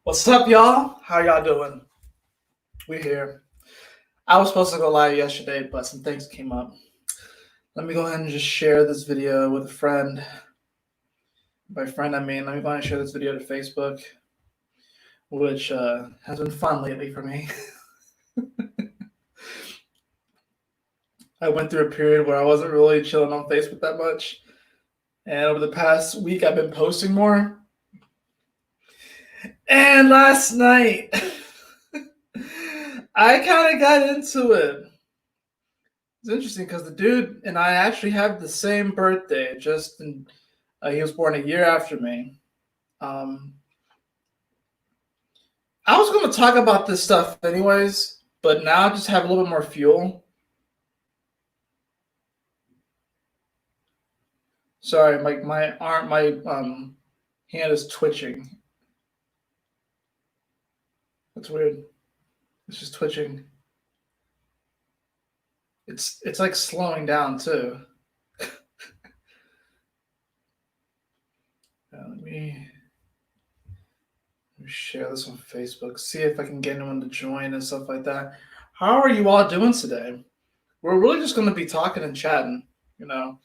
What's up, y'all? How y'all doing? We're here. I was supposed to go live yesterday, but some things came up. Let me go ahead and just share this video with a friend. By friend, I mean, let me go ahead and share this video to Facebook, which has been fun lately for me. I went through a period where I wasn't really chilling on Facebook that much. And over the past week, I've been posting more. And last night, I kind of got into it. It's interesting because the dude and I actually have the same birthday. He was born a year after me. Um, I was going to talk about this stuff anyways, but now I just have a little bit more fuel. Sorry, my hand is twitching. That's weird. It's just twitching. It's like slowing down too. Let me share this on Facebook. See if I can get anyone to join and stuff like that. How are you all doing today? We're really just going to be talking and chatting. You know,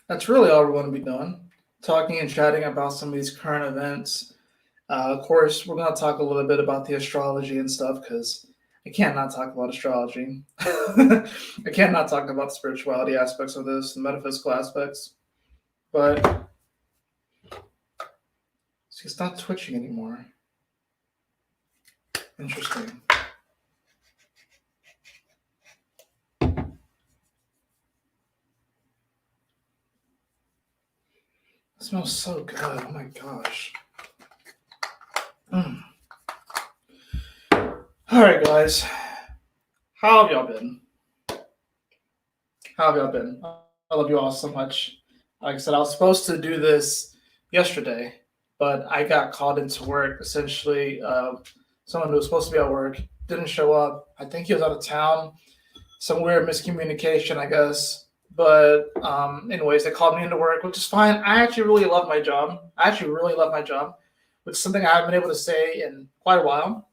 that's really all we're going to be doing. Talking and chatting about some of these current events. Of course, we're going to talk a little bit about the astrology and stuff because I can't not talk about astrology. I can't not talk about the spirituality aspects of this, the metaphysical aspects. But see, it's not twitching anymore. Interesting. It smells so good. Oh my gosh. All right, guys. How have y'all been? How have y'all been? I love you all so much. Like I said, I was supposed to do this yesterday, but I got called into work. Essentially, someone who was supposed to be at work didn't show up. I think he was out of town. Some weird miscommunication, I guess. But anyways, they called me into work, which is fine. I actually really love my job. Which is something I haven't been able to say in quite a while.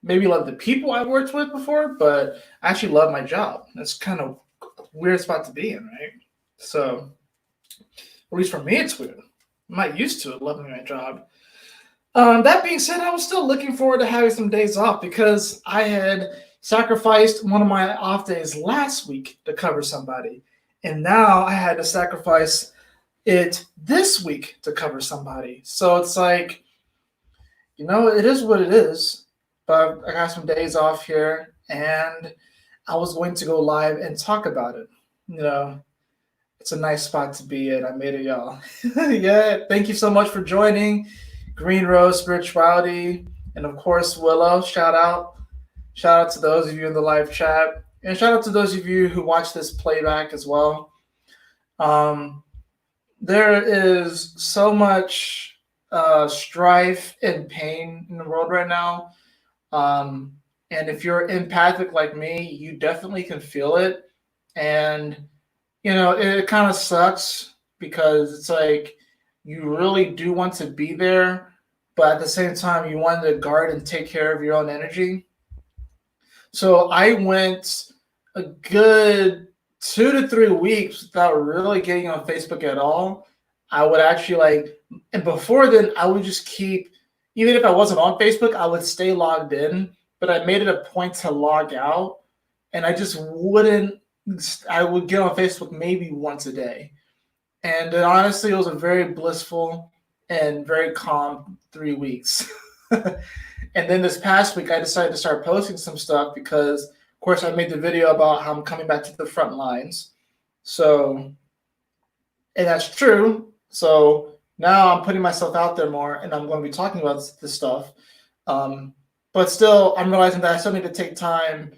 Maybe love the people I've worked with before, but I actually love my job. That's kind of a weird spot to be in, right? So, at least for me, it's weird. I'm not used to it, loving my job. That being said, I was still looking forward to having some days off because I had sacrificed one of my off days last week to cover somebody. And now I had to sacrifice it this week to cover somebody. So it's like, it is what it is. But I got some days off here and I was going to go live and talk about it. It's a nice spot to be in. I made it, y'all. Yeah, thank you so much for joining. Green Rose Spirituality, and of course, Willow. Shout out to those of you in the live chat. And shout out to those of you who watch this playback as well. There is so much strife and pain in the world right now. And if you're empathic like me, you definitely can feel it. And, it kind of sucks because it's like you really do want to be there, but at the same time, you want to guard and take care of your own energy. So I went a good 2 to 3 weeks without really getting on Facebook at all. I would actually and before then, I would just keep, even if I wasn't on Facebook, I would stay logged in, but I made it a point to log out, and I would get on Facebook maybe once a day. And honestly, it was a very blissful and very calm 3 weeks. And then this past week, I decided to start posting some stuff because, of course, I made the video about how I'm coming back to the front lines. So, and that's true. So now I'm putting myself out there more, and I'm going to be talking about this stuff. But still, I'm realizing that I still need to take time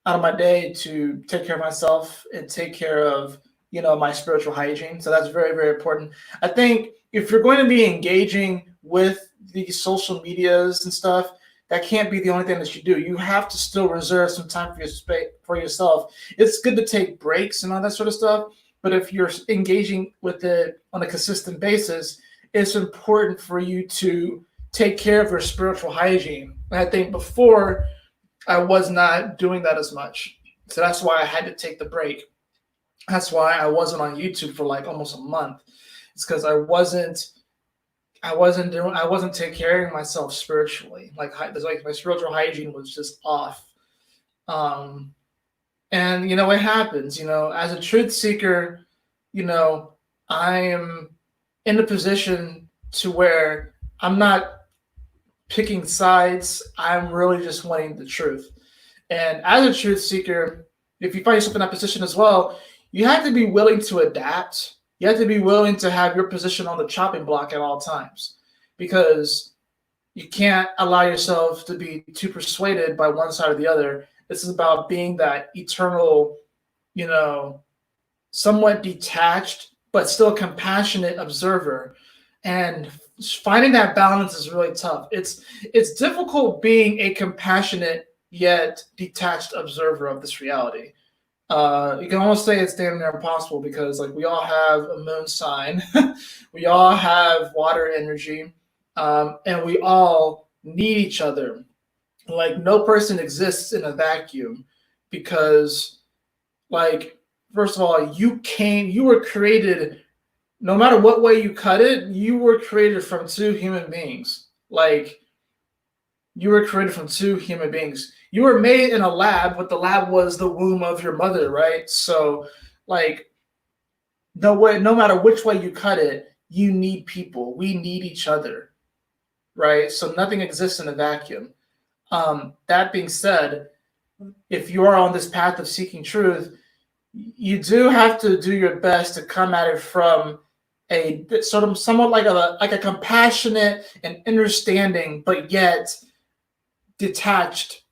out of my day to take care of myself and take care of, my spiritual hygiene. So that's very, very important. I think if you're going to be engaging with these social medias and stuff, that can't be the only thing that you do. You have to still reserve some time for yourself. It's good to take breaks and all that sort of stuff, But if you're engaging with it on a consistent basis, it's important for you to take care of your spiritual hygiene. And I think before I was not doing that as much. So that's why I had to take the break. That's why I wasn't on YouTube for like almost a month. It's because I wasn't taking care of myself spiritually. Like my spiritual hygiene was just off. Um, and it happens. As a truth seeker, you know, I am in a position to where I'm not picking sides. I'm really just wanting the truth. And as a truth seeker, if you find yourself in that position as well, you have to be willing to adapt. You have to be willing to have your position on the chopping block at all times, because you can't allow yourself to be too persuaded by one side or the other. This is about being that eternal, you know, somewhat detached but still compassionate observer. And finding that balance is really tough. It's difficult being a compassionate yet detached observer of this reality. You can almost say it's damn near impossible, because like we all have a moon sign, we all have water energy, and we all need each other. Like no person exists in a vacuum, because like first of all, you were created, no matter what way you cut it, you were created from two human beings. Like you were created from two human beings. You were made in a lab, but the lab was the womb of your mother, right? So, like, no matter which way you cut it, you need people. We need each other, right? So nothing exists in a vacuum. That being said, if you are on this path of seeking truth, you do have to do your best to come at it from a sort of somewhat like a compassionate and understanding, but yet detached,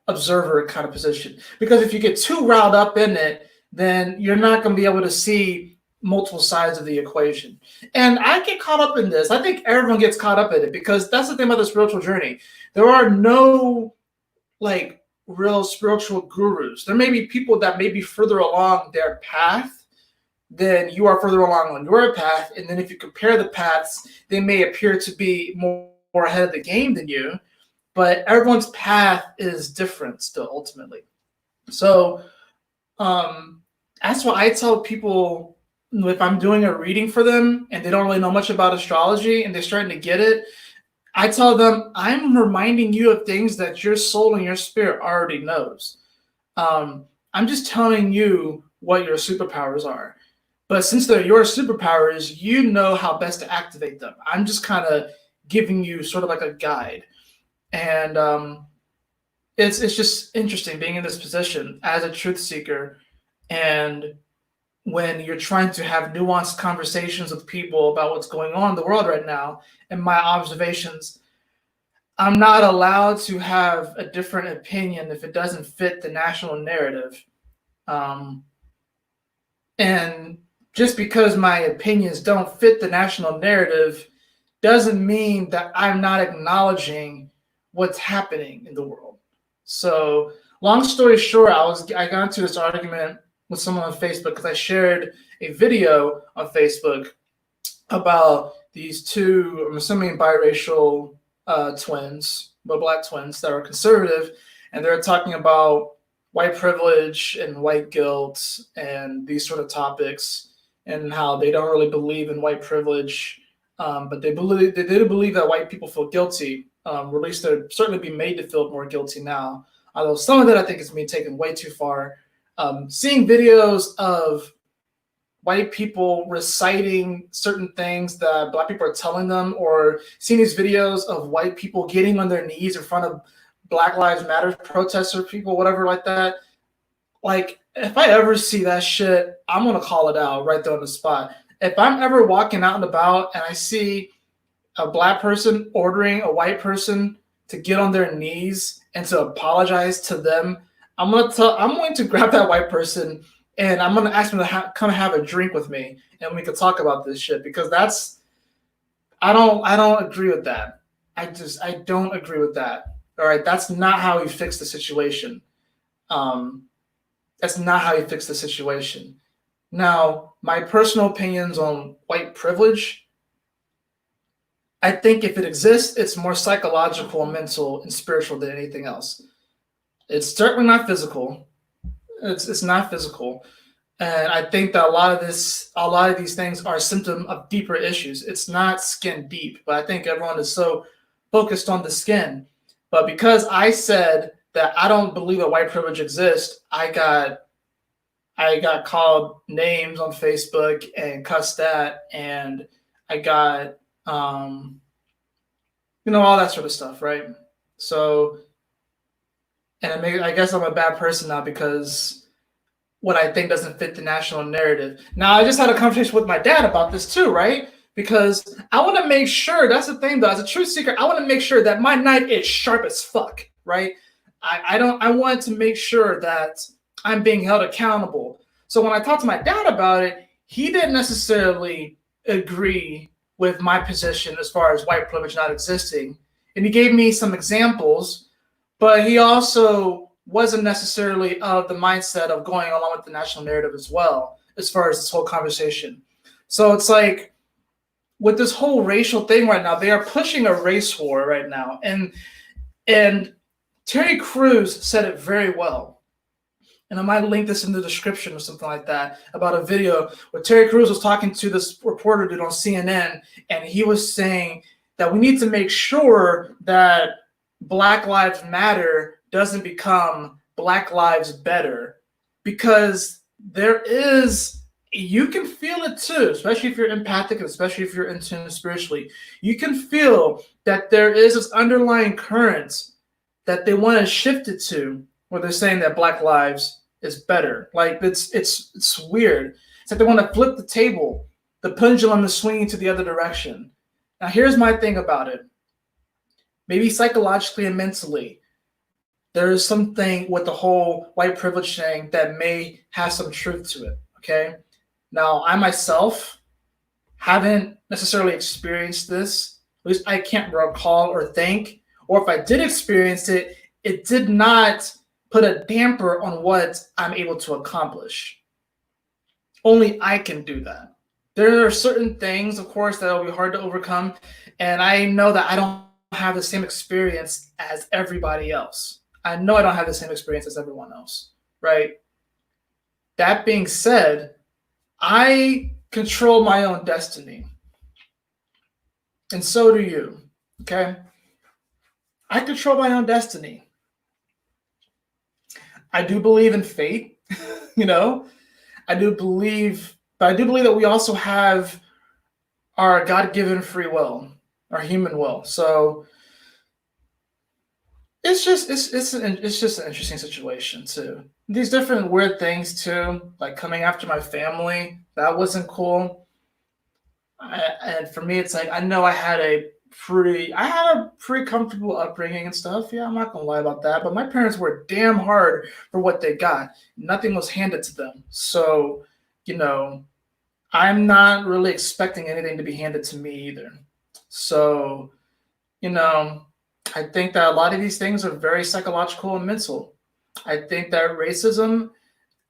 observer kind of position. Because if you get too riled up in it, then you're not going to be able to see multiple sides of the equation. And I get caught up in this. I think everyone gets caught up in it, because that's the thing about the spiritual journey. There are no like real spiritual gurus. There may be people that may be further along their path than you are further along on your path. And then if you compare the paths, they may appear to be more ahead of the game than you, but everyone's path is different still ultimately. So that's why I tell people, if I'm doing a reading for them and they don't really know much about astrology and they're starting to get it, I tell them, I'm reminding you of things that your soul and your spirit already knows. I'm just telling you what your superpowers are. But since they're your superpowers, you know how best to activate them. I'm just kind of giving you sort of like a guide. And it's just interesting being in this position as a truth seeker, and when you're trying to have nuanced conversations with people about what's going on in the world right now. And my observations, I'm not allowed to have a different opinion if it doesn't fit the national narrative. And just because my opinions don't fit the national narrative doesn't mean that I'm not acknowledging what's happening in the world. So, long story short, I got into this argument with someone on Facebook because I shared a video on Facebook about these two, I'm assuming biracial twins, but black twins that are conservative, and they're talking about white privilege and white guilt and these sort of topics, and how they don't really believe in white privilege, but they do believe that white people feel guilty. Or at least they're certainly being made to feel more guilty now. Although some of that I think is being taken way too far. Seeing videos of white people reciting certain things that black people are telling them, or seeing these videos of white people getting on their knees in front of Black Lives Matter protesters, people, whatever like that. Like, if I ever see that shit, I'm going to call it out right there on the spot. If I'm ever walking out and about and I see a black person ordering a white person to get on their knees and to apologize to them, I'm going to grab that white person and I'm going to ask them to come have a drink with me, and we can talk about this shit, because I don't agree with that. I don't agree with that. All right, that's not how you fix the situation. That's not how you fix the situation. Now, my personal opinions on white privilege, I think if it exists, it's more psychological, mental, and spiritual than anything else. It's certainly not physical. It's not physical. And I think that a lot of these things are a symptom of deeper issues. It's not skin deep, but I think everyone is so focused on the skin. But because I said that I don't believe that white privilege exists, I got called names on Facebook and cussed at, and I got all that sort of stuff, right? So, I guess I'm a bad person now because what I think doesn't fit the national narrative. Now, I just had a conversation with my dad about this too, right? Because I want to make sure, that's the thing though, as a truth seeker, I want to make sure that my knife is sharp as fuck, right? I want to make sure that I'm being held accountable. So when I talked to my dad about it, he didn't necessarily agree with my position as far as white privilege not existing. And he gave me some examples, but he also wasn't necessarily of the mindset of going along with the national narrative as well, as far as this whole conversation. So it's like with this whole racial thing right now, they are pushing a race war right now. And Terry Crews said it very well. And I might link this in the description or something like that about a video where Terry Crews was talking to this reporter dude on CNN, and he was saying that we need to make sure that Black Lives Matter doesn't become Black Lives Better, because you can feel it too, especially if you're empathic and especially if you're in tune spiritually. You can feel that there is this underlying current that they want to shift it to, where they're saying that Black lives is better. Like it's weird. It's like they want to flip the table. The pendulum is swinging to the other direction. Now, here's my thing about it. Maybe psychologically and mentally, there is something with the whole white privilege thing that may have some truth to it. Okay. Now, I myself haven't necessarily experienced this. At least I can't recall or think. Or if I did experience it, it did not put a damper on what I'm able to accomplish. Only I can do that. There are certain things, of course, that will be hard to overcome. And I know that I don't have the same experience as everybody else. I know I don't have the same experience as everyone else, right? That being said, I control my own destiny. And so do you, okay? I control my own destiny. I do believe in fate, I do believe that we also have our God-given free will, our human will. So it's just an interesting situation too. These different weird things too, like coming after my family, that wasn't cool. And for me, it's like I know I had a pretty comfortable upbringing and stuff. Yeah, I'm not gonna lie about that. But my parents worked damn hard for what they got. Nothing was handed to them. So, I'm not really expecting anything to be handed to me either. So, I think that a lot of these things are very psychological and mental. I think that racism,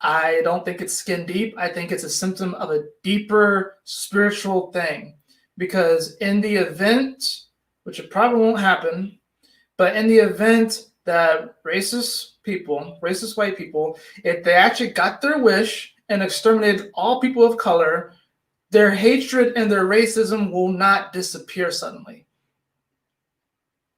I don't think it's skin deep. I think it's a symptom of a deeper spiritual thing. Because in the event, which it probably won't happen, but in the event that racist white people, if they actually got their wish and exterminated all people of color, their hatred and their racism will not disappear suddenly.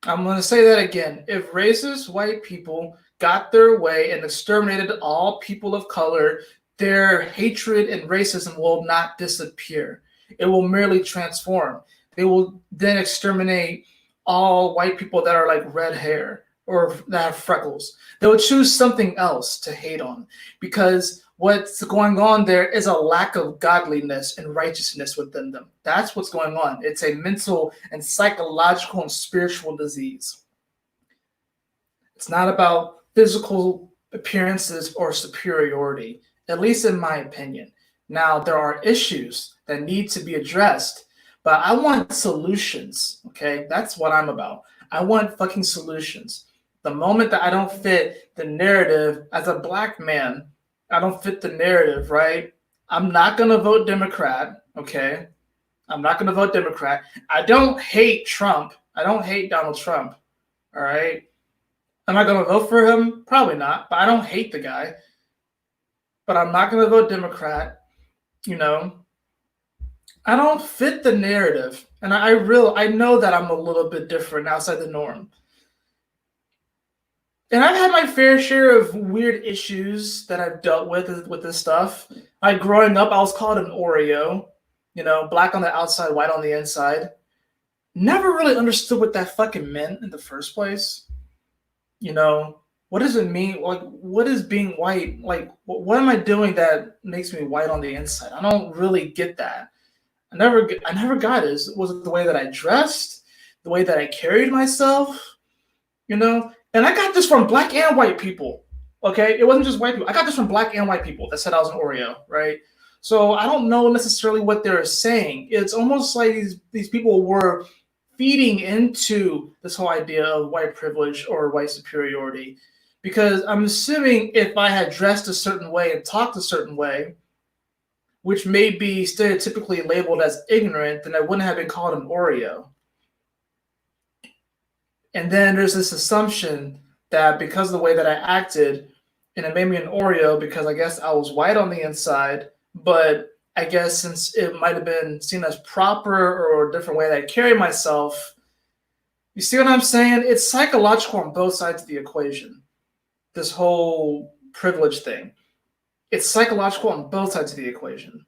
I'm going to say that again. If racist white people got their way and exterminated all people of color, their hatred and racism will not disappear. It will merely transform. They will then exterminate all white people that are like red hair or that have freckles. They will choose something else to hate on, because what's going on there is a lack of godliness and righteousness within them. That's what's going on. It's a mental and psychological and spiritual disease. It's not about physical appearances or superiority, at least in my opinion. Now, there are issues that need to be addressed, but I want solutions, okay? That's what I'm about. I want fucking solutions. The moment that I don't fit the narrative as a black man, I don't fit the narrative, right? I'm not going to vote Democrat, okay? I'm not going to vote Democrat. I don't hate Trump. I don't hate Donald Trump, all right? Am I going to vote for him? Probably not, but I don't hate the guy. But I'm not going to vote Democrat, you know? I don't fit the narrative. And I know that I'm a little bit different outside the norm. And I've had my fair share of weird issues that I've dealt with this stuff. Like growing up, I was called an Oreo, black on the outside, white on the inside. Never really understood what that fucking meant in the first place. What does it mean? Like, what is being white? Like, what am I doing that makes me white on the inside? I don't really get that. I never got it. Was it the way that I dressed, the way that I carried myself? And I got this from black and white people. Okay, it wasn't just white people. I got this from black and white people that said I was an Oreo, right? So I don't know necessarily what they're saying. It's almost like these people were feeding into this whole idea of white privilege or white superiority, because I'm assuming if I had dressed a certain way and talked a certain way, which may be stereotypically labeled as ignorant, then I wouldn't have been called an Oreo. And then there's this assumption that because of the way that I acted, and it made me an Oreo because I guess I was white on the inside, but I guess since it might have been seen as proper or a different way that I carry myself, you see what I'm saying? It's psychological on both sides of the equation, this whole privilege thing. It's psychological on both sides of the equation.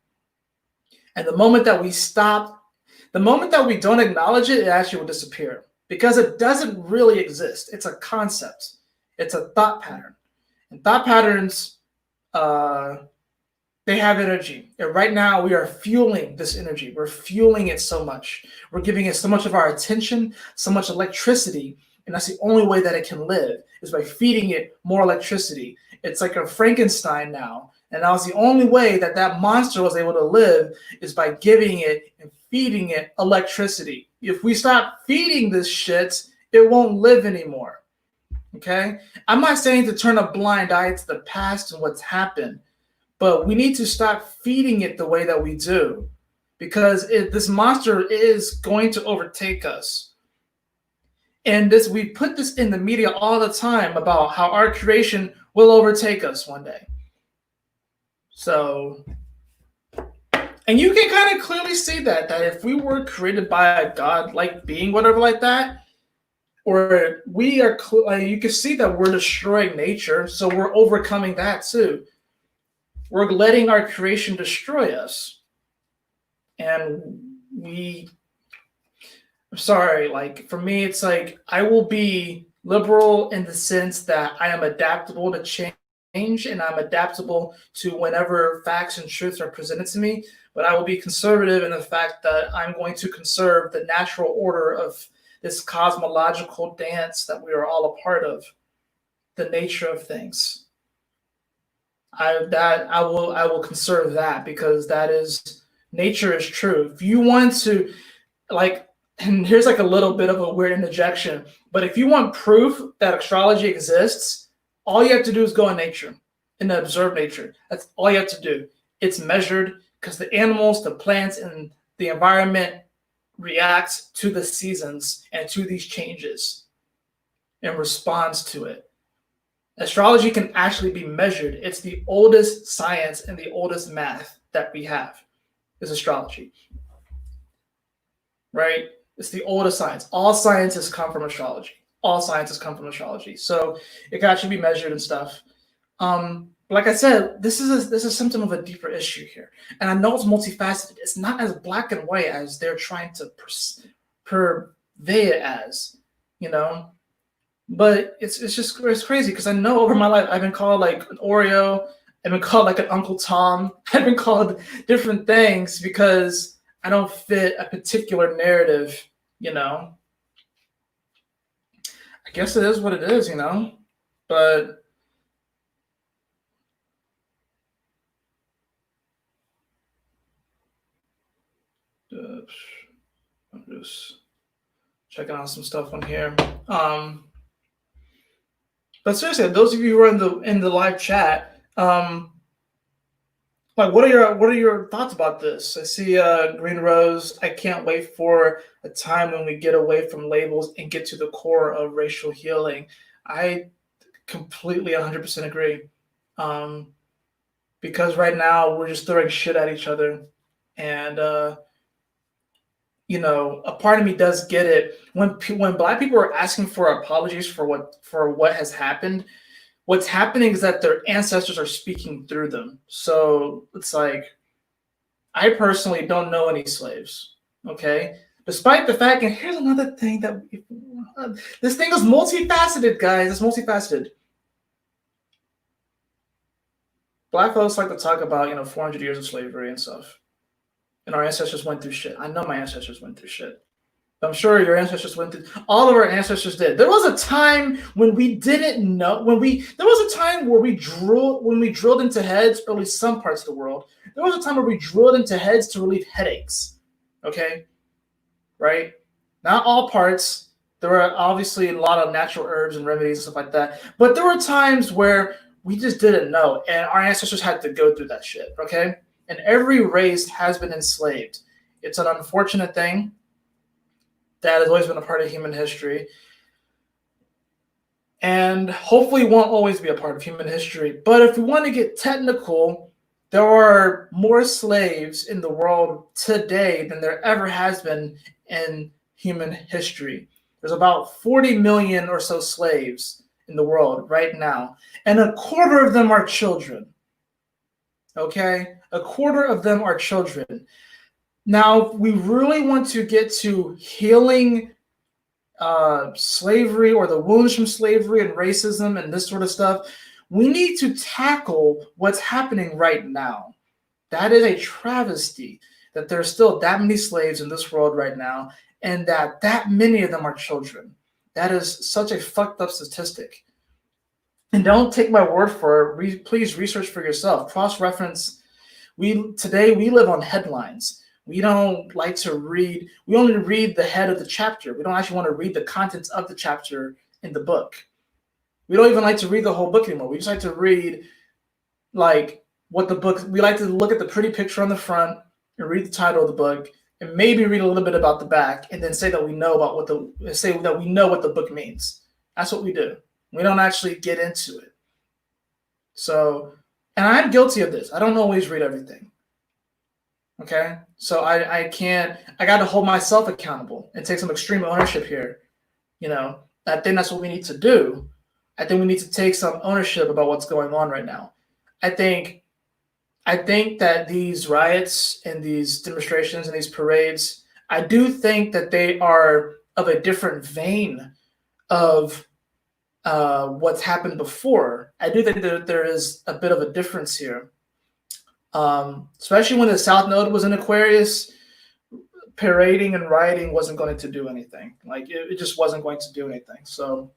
And the moment that we don't acknowledge it, it actually will disappear. Because it doesn't really exist. It's a concept. It's a thought pattern. And thought patterns, they have energy. And right now we are fueling this energy. We're fueling it so much. We're giving it so much of our attention, so much electricity. And that's the only way that it can live, is by feeding it more electricity. It's like a Frankenstein now. And that was the only way that monster was able to live, is by giving it and feeding it electricity. If we stop feeding this shit, it won't live anymore. Okay? I'm not saying to turn a blind eye to the past and what's happened, but we need to stop feeding it the way that we do, because this monster is going to overtake us. And we put this in the media all the time about how our creation will overtake us one day. So, and you can kind of clearly see that if we were created by a God-like being, whatever like that, or we are, you can see that we're destroying nature, so we're overcoming that too. We're letting our creation destroy us. And I'm sorry, like for me, it's like I will be liberal in the sense that I am adaptable to change, and I'm adaptable to whenever facts and truths are presented to me, but I will be conservative in the fact that I'm going to conserve the natural order of this cosmological dance that we are all a part of, the nature of things. I will conserve that, because that is, nature is true. If you want to, like, and here's like a little bit of a weird interjection, but if you want proof that astrology exists, all you have to do is go in nature and observe nature. That's all you have to do. It's measured, because the animals, the plants, and the environment react to the seasons and to these changes and responds to it. Astrology can actually be measured. It's the oldest science and the oldest math that we have is astrology. Right? It's the oldest science. All sciences come from astrology. All sciences come from astrology. So it can actually be measured and stuff. Like I said, this is a symptom of a deeper issue here. And I know it's multifaceted. It's not as black and white as they're trying to purvey it as, But it's crazy, because I know over my life I've been called like an Oreo, I've been called like an Uncle Tom, I've been called different things because I don't fit a particular narrative, I guess it is what it is, But I'm just checking out some stuff on here. But seriously, those of you who are in the live chat, Like, what are your thoughts about this? I see Green Rose. I can't wait for a time when we get away from labels and get to the core of racial healing. I completely 100% agree. Um, because right now we're just throwing shit at each other, and a part of me does get it when Black people are asking for apologies for what has happened. What's happening is that their ancestors are speaking through them. So it's like, I personally don't know any slaves. Okay, despite the fact, and here's another thing that this thing is multifaceted, guys. It's multifaceted. Black folks like to talk about 400 years of slavery and stuff, and our ancestors went through shit. I know my ancestors went through shit. I'm sure your ancestors went through. All of our ancestors did. There was a time when we didn't know. There was a time where we drilled into heads, or at least some parts of the world. There was a time where we drilled into heads to relieve headaches. Okay, right? Not all parts. There were obviously a lot of natural herbs and remedies and stuff like that. But there were times where we just didn't know, and our ancestors had to go through that shit. Okay, and every race has been enslaved. It's an unfortunate thing. That has always been a part of human history, and hopefully won't always be a part of human history. But if we want to get technical, there are more slaves in the world today than there ever has been in human history. There's about 40 million or so slaves in the world right now, and a quarter of them are children. Okay? A quarter of them are children. Now, if we really want to get to healing slavery, or the wounds from slavery and racism and this sort of stuff, we need to tackle what's happening right now. That is a travesty that there are still that many slaves in this world right now, and that many of them are children. That is such a fucked up statistic. And don't take my word for it. Please research for yourself. Cross-reference. Today we live on headlines. We don't like to read. We only read the head of the chapter. We don't actually want to read the contents of the chapter in the book. We don't even like to read the whole book anymore. We just like to read like what the book. We like to look at the pretty picture on the front and read the title of the book, and maybe read a little bit about the back, and then say that we know what the book means. That's what we do. We don't actually get into it. So, and I'm guilty of this. I don't always read everything. Okay, so I can't. I got to hold myself accountable and take some extreme ownership here. I think that's what we need to do. I think we need to take some ownership about what's going on right now. I think that these riots and these demonstrations and these parades, I do think that they are of a different vein of what's happened before. I do think that there is a bit of a difference here. Especially when the South Node was in Aquarius, parading and rioting wasn't going to do anything. Like it just wasn't going to do anything. So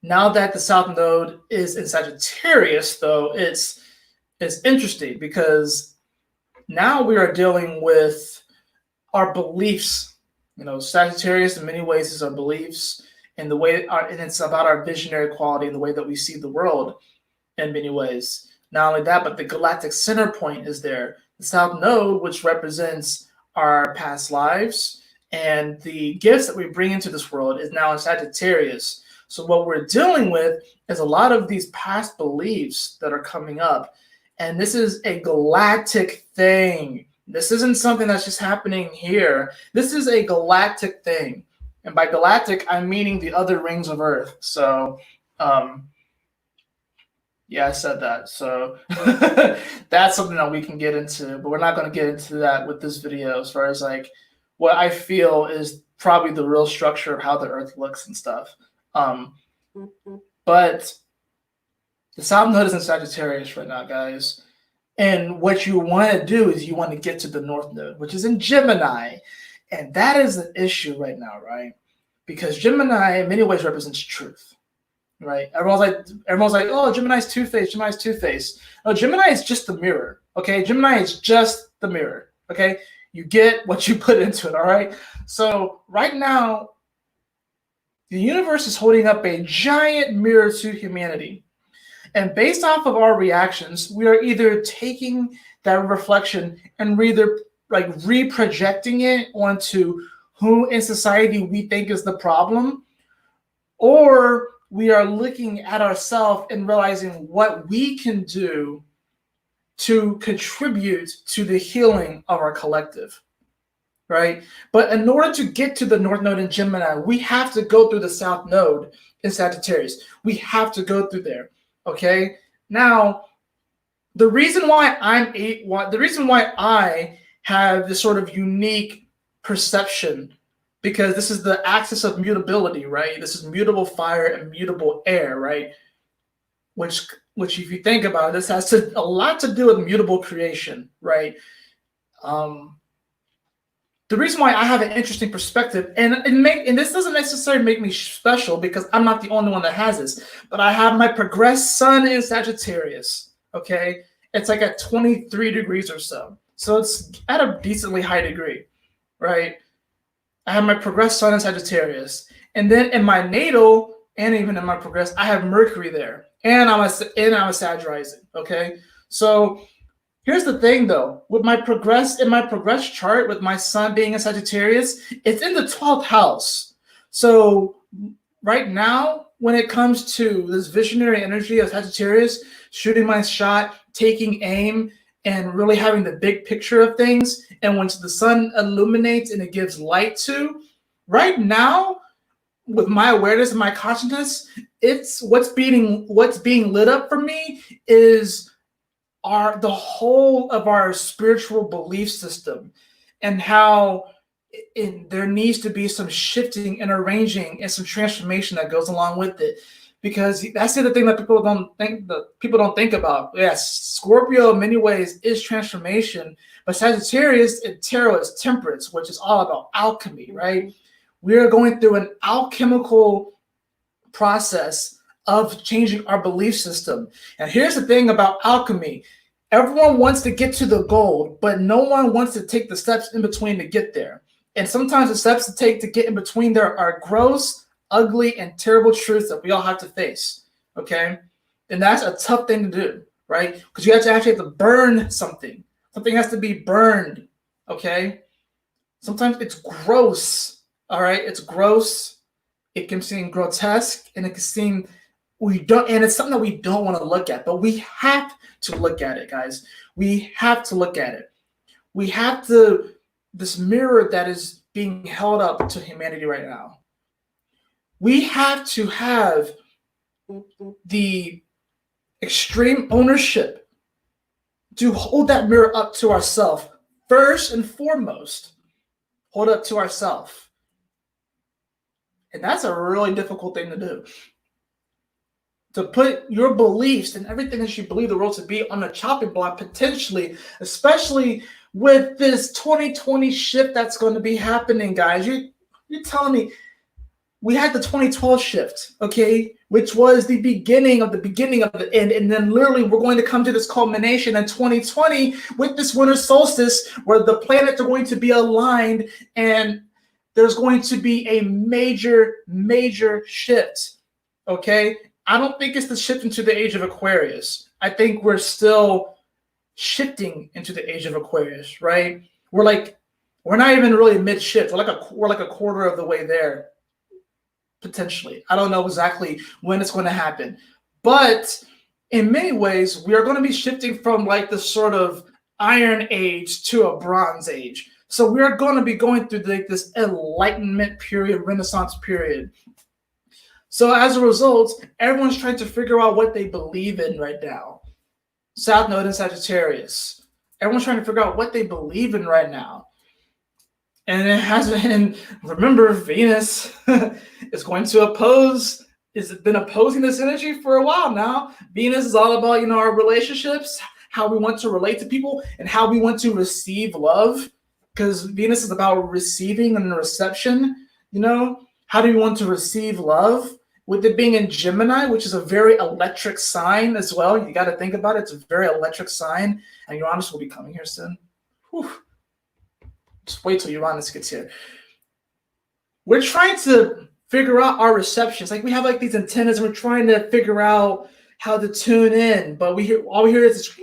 now that the South Node is in Sagittarius, though, it's interesting because now we are dealing with our beliefs. Sagittarius in many ways is our beliefs, and and it's about our visionary quality and the way that we see the world in many ways. Not only that, but the galactic center point is there. The South Node, which represents our past lives and the gifts that we bring into this world, is now in Sagittarius. So what we're dealing with is a lot of these past beliefs that are coming up. And this is a galactic thing. This isn't something that's just happening here. This is a galactic thing. And by galactic, I'm meaning the other rings of Earth. So, yeah, I said that. So that's something that we can get into, but we're not going to get into that with this video as far as like what I feel is probably the real structure of how the Earth looks and stuff. But the South Node is in Sagittarius right now, guys. And what you want to do is you want to get to the North Node, which is in Gemini. And that is an issue right now, right? Because Gemini in many ways represents truth. Right? Everyone's like, oh, Gemini's two-faced. Gemini's two-faced. No, Gemini is just the mirror. Okay, Gemini is just the mirror. Okay, you get what you put into it. All right. So right now, the universe is holding up a giant mirror to humanity, And based off of our reactions, we are either taking that reflection and we're either like reprojecting it onto who in society we think is the problem, or we are looking at ourselves and realizing what we can do to contribute to the healing of our collective, right? But in order to get to the North Node in Gemini, we have to go through the South Node in Sagittarius. We have to go through there, okay? Now, the reason why I have this sort of unique perception, because this is the axis of mutability, right? This is mutable fire and mutable air, right? Which if you think about it, this has a lot to do with mutable creation, right? The reason why I have an interesting perspective, and this doesn't necessarily make me special because I'm not the only one that has this, but I have my progressed sun in Sagittarius, okay? It's like at 23 degrees or so. So it's at a decently high degree, right? I have my progressed sun in Sagittarius. And then in my natal, and even in my progressed, I have Mercury there. And I'm a Sag rising, okay? So here's the thing though, with my progressed chart, with my sun being in Sagittarius, it's in the 12th house. So right now, when it comes to this visionary energy of Sagittarius, shooting my shot, taking aim, and really having the big picture of things, and once the sun illuminates and it gives light to, right now, with my awareness and my consciousness, it's what's being lit up for me is the whole of our spiritual belief system, and how there needs to be some shifting and arranging and some transformation that goes along with it. Because that's the other thing that people don't think about. Yes, Scorpio in many ways is transformation, but Sagittarius in tarot is temperance, which is all about alchemy, right? We are going through an alchemical process of changing our belief system. And here's the thing about alchemy. Everyone wants to get to the goal, but no one wants to take the steps in between to get there. And sometimes the steps to take to get in between there are gross, ugly, and terrible truths that we all have to face, okay? And that's a tough thing to do, right? Because you actually have to burn something. Something has to be burned, okay? Sometimes it's gross, all right? It's gross. It can seem grotesque, and it can seem and it's something that we don't want to look at, but we have to look at it, guys. We have to look at it. We have this mirror that is being held up to humanity right now. We have to have the extreme ownership to hold that mirror up to ourselves. First and foremost, hold up to ourselves. And that's a really difficult thing to do. To put your beliefs and everything that you believe the world to be on a chopping block, potentially, especially with this 2020 shift that's going to be happening, guys. You're telling me we had the 2012 shift, okay, which was the beginning of the end. And then literally we're going to come to this culmination in 2020 with this winter solstice where the planets are going to be aligned and there's going to be a major, major shift, okay? I don't think it's the shift into the age of Aquarius. I think we're still shifting into the age of Aquarius, right? We're not even really mid-shift. We're like a quarter of the way there, potentially. I don't know exactly when it's going to happen. But in many ways, we are going to be shifting from like the sort of Iron Age to a Bronze Age. So we are going to be going through this Enlightenment period, Renaissance period. So as a result, everyone's trying to figure out what they believe in right now. South Node in Sagittarius. Everyone's trying to figure out what they believe in right now. And it has been, remember, Venus is going to has been opposing this energy for a while now. Venus is all about, our relationships, how we want to relate to people, and how we want to receive love. Because Venus is about receiving and reception, How do you want to receive love? With it being in Gemini, which is a very electric sign as well. You got to think about it. It's a very electric sign. And Uranus will be coming here soon. Whew. Just wait till Uranus gets here. We're trying to figure out our receptions. Like we have like these antennas and we're trying to figure out how to tune in, but all we hear is this,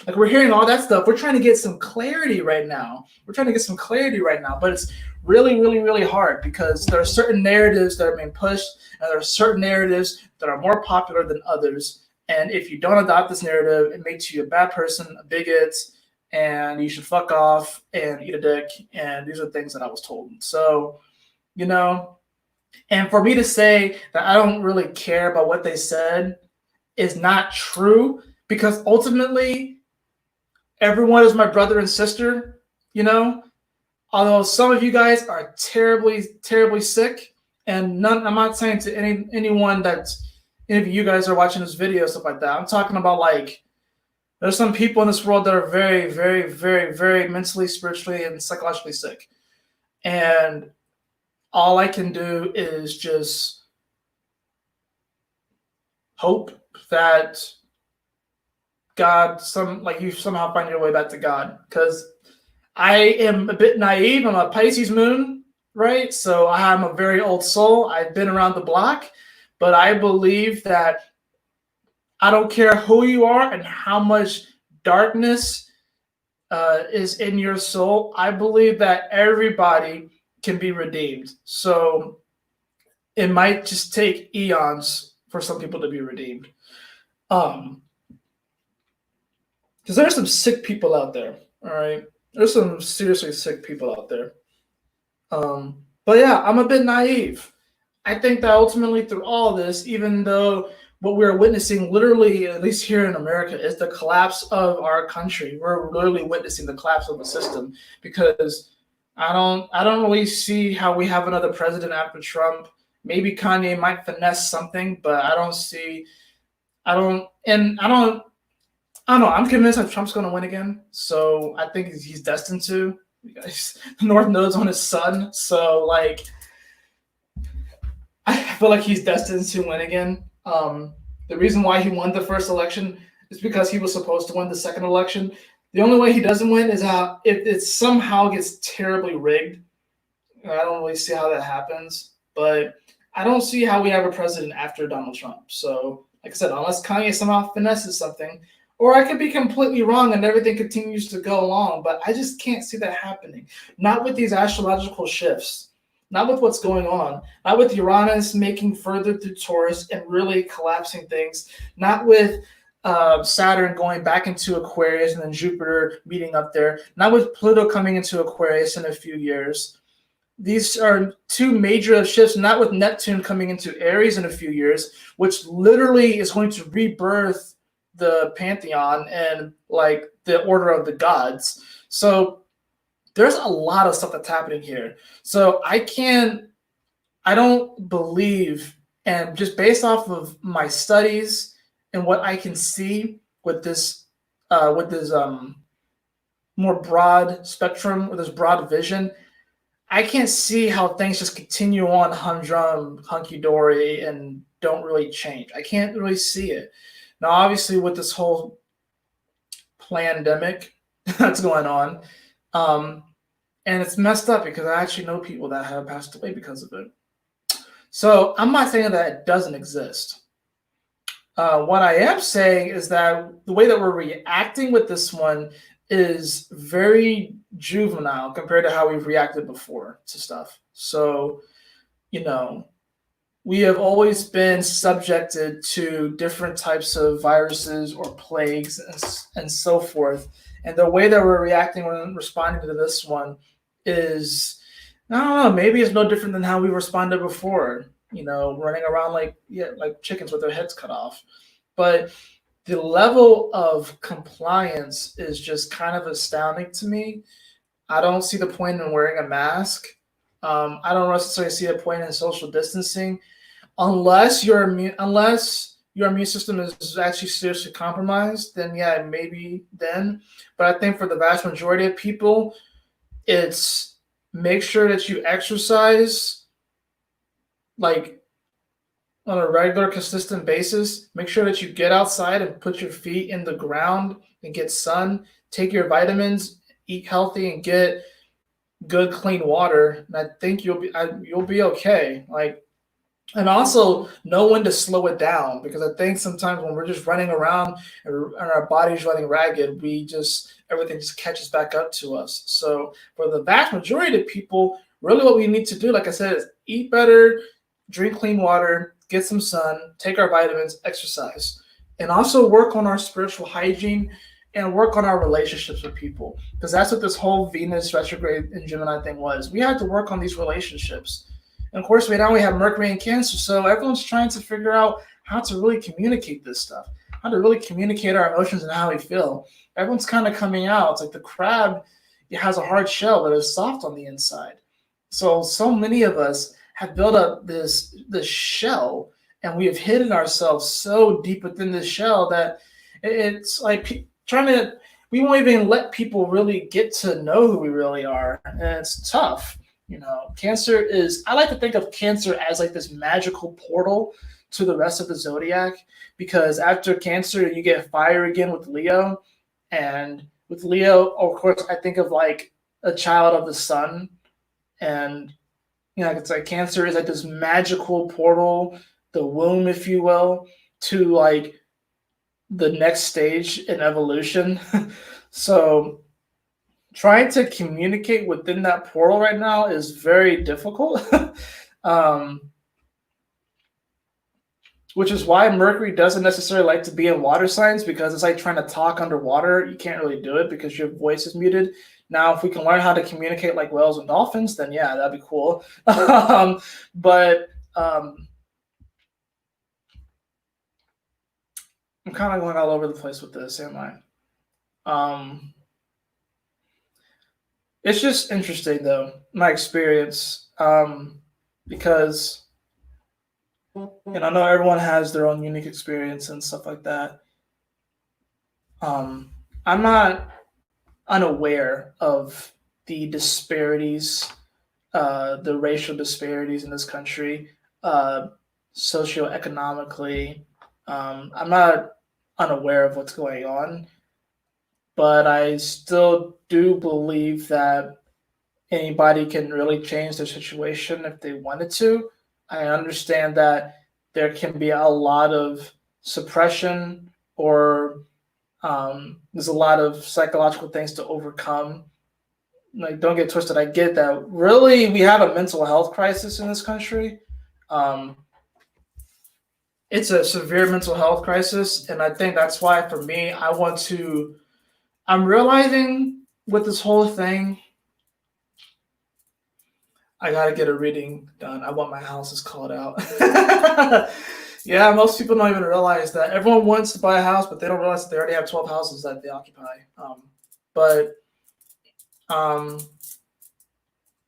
like we're hearing all that stuff. We're trying to get some clarity right now. But it's really, really, really hard because there are certain narratives that are being pushed, and there are certain narratives that are more popular than others. And if you don't adopt this narrative, it makes you a bad person, a bigot, and you should fuck off and eat a dick. And these are things that I was told. So, you know, and for me to say that I don't really care about what they said is not true because ultimately everyone is my brother and sister, you know? Although some of you guys are terribly, terribly sick, and none, I'm not saying to anyone that's any of you guys are watching this video, stuff like that. I'm talking about like there's some people in this world that are very, very, very, very mentally, spiritually, and psychologically sick. And all I can do is just hope that God, you somehow find your way back to God. Because I am a bit naive. I'm a Pisces moon, right? So I'm a very old soul. I've been around the block, but I believe that I don't care who you are and how much darkness is in your soul. I believe that everybody can be redeemed. So it might just take eons for some people to be redeemed. Because there's some sick people out there, all right? There's some seriously sick people out there. But yeah, I'm a bit naive. I think that ultimately through all of this, even though what we're witnessing literally, at least here in America, is the collapse of our country. We're literally witnessing the collapse of the system because I don't really see how we have another president after Trump. Maybe Kanye might finesse something, but I don't know. I'm convinced that Trump's going to win again. So I think he's destined to. The North Node's on his son. So, like, I feel like he's destined to win again. The reason why he won the first election is because he was supposed to win the second election. The only way he doesn't win is if it somehow gets terribly rigged. I don't really see how that happens. But I don't see how we have a president after Donald Trump. So, like I said, unless Kanye somehow finesses something, or I could be completely wrong and everything continues to go along, but I just can't see that happening. Not with these astrological shifts, not with what's going on, not with Uranus making further through Taurus and really collapsing things, not with Saturn going back into Aquarius and then Jupiter meeting up there, not with Pluto coming into Aquarius in a few years. These are two major shifts, not with Neptune coming into Aries in a few years, which literally is going to rebirth the pantheon and like the order of the gods. So there's a lot of stuff that's happening here. So I don't believe, and just based off of my studies and what I can see with this more broad spectrum, with this broad vision, I can't see how things just continue on humdrum, hunky-dory, and don't really change. I can't really see it. Now, obviously, with this whole pandemic that's going on, and it's messed up because I actually know people that have passed away because of it. So I'm not saying that it doesn't exist. What I am saying is that the way that we're reacting with this one is very juvenile compared to how we've reacted before to stuff. So, we have always been subjected to different types of viruses or plagues and so forth. And the way that we're reacting when responding to this one is, I don't know, maybe it's no different than how we responded before, running around like chickens with their heads cut off. But the level of compliance is just kind of astounding to me. I don't see the point in wearing a mask. I don't necessarily see a point in social distancing unless your immune system is actually seriously compromised. Then yeah, maybe then. But I think for the vast majority of people, it's make sure that you exercise like on a regular, consistent basis. Make sure that you get outside and put your feet in the ground and get sun. Take your vitamins, eat healthy, and get good, clean water. And I think you'll be okay. Like, and also know when to slow it down, because I think sometimes when we're just running around and our body's running ragged, we just everything just catches back up to us. So for the vast majority of people, really what we need to do, like I said, is eat better, drink clean water, get some sun, take our vitamins, exercise, and also work on our spiritual hygiene and work on our relationships with people, because that's what this whole Venus retrograde in Gemini thing was. We had to work on these relationships. And of course, right now we have Mercury and Cancer, so everyone's trying to figure out how to really communicate this stuff, how to really communicate our emotions and how we feel. Everyone's kind of coming out. It's like the crab, it has a hard shell, but it's soft on the inside. So many of us have built up this shell, and we have hidden ourselves so deep within this shell that it's like trying to. We won't even let people really get to know who we really are, and it's tough. Cancer is, I like to think of Cancer as like this magical portal to the rest of the zodiac, because after Cancer, you get fire again with Leo. And with Leo, of course, I think of like a child of the sun. And, it's like Cancer is like this magical portal, the womb, if you will, to like the next stage in evolution. So trying to communicate within that portal right now is very difficult. um, which is why Mercury doesn't necessarily like to be in water signs, because it's like trying to talk underwater. You can't really do it because your voice is muted. Now, if we can learn how to communicate like whales and dolphins, then yeah, that'd be cool. But I'm kind of going all over the place with this, am I? It's just interesting, though, my experience, because I know everyone has their own unique experience and stuff like that. I'm not unaware of the disparities, the racial disparities in this country, uh, socioeconomically. I'm not unaware of what's going on, but I still do believe that anybody can really change their situation if they wanted to. I understand that there can be a lot of suppression, or there's a lot of psychological things to overcome. Like, don't get twisted. I get that. Really, we have a mental health crisis in this country. Um, it's a severe mental health crisis, and I think that's why, for me, I'm realizing with this whole thing, I gotta get a reading done. I want my houses called out. Yeah, most people don't even realize that. Everyone wants to buy a house, but they don't realize that they already have 12 houses that they occupy. But um,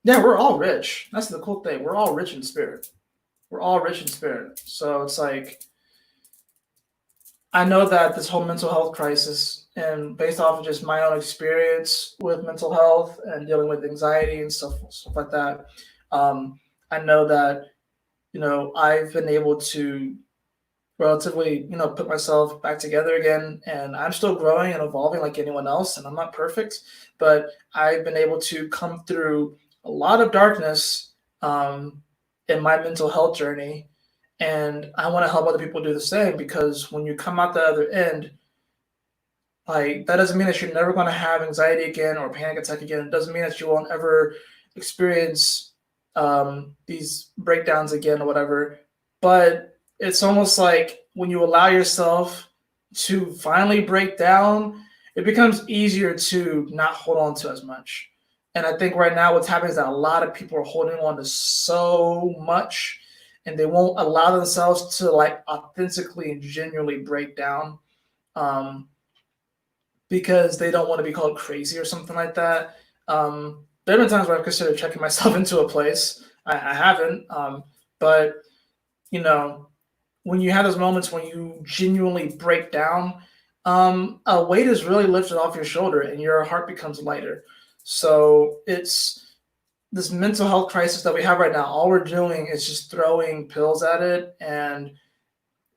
yeah, we're all rich. That's the cool thing. We're all rich in spirit. We're all rich in spirit. So it's like, I know that this whole mental health crisis, and based off of just my own experience with mental health and dealing with anxiety and stuff like that, I know that I've been able to relatively put myself back together again, and I'm still growing and evolving like anyone else, and I'm not perfect, but I've been able to come through a lot of darkness in my mental health journey, and I want to help other people do the same, because when you come out the other end, like, that doesn't mean that you're never going to have anxiety again or panic attack again. It doesn't mean that you won't ever experience these breakdowns again or whatever. But it's almost like when you allow yourself to finally break down, it becomes easier to not hold on to as much. And I think right now what's happening is that a lot of people are holding on to so much, and they won't allow themselves to like authentically and genuinely break down. Um, because they don't want to be called crazy or something like that. There have been times where I've considered checking myself into a place. I haven't, but you know, when you have those moments when you genuinely break down, a weight is really lifted off your shoulder and your heart becomes lighter. So it's this mental health crisis that we have right now. All we're doing is just throwing pills at it, and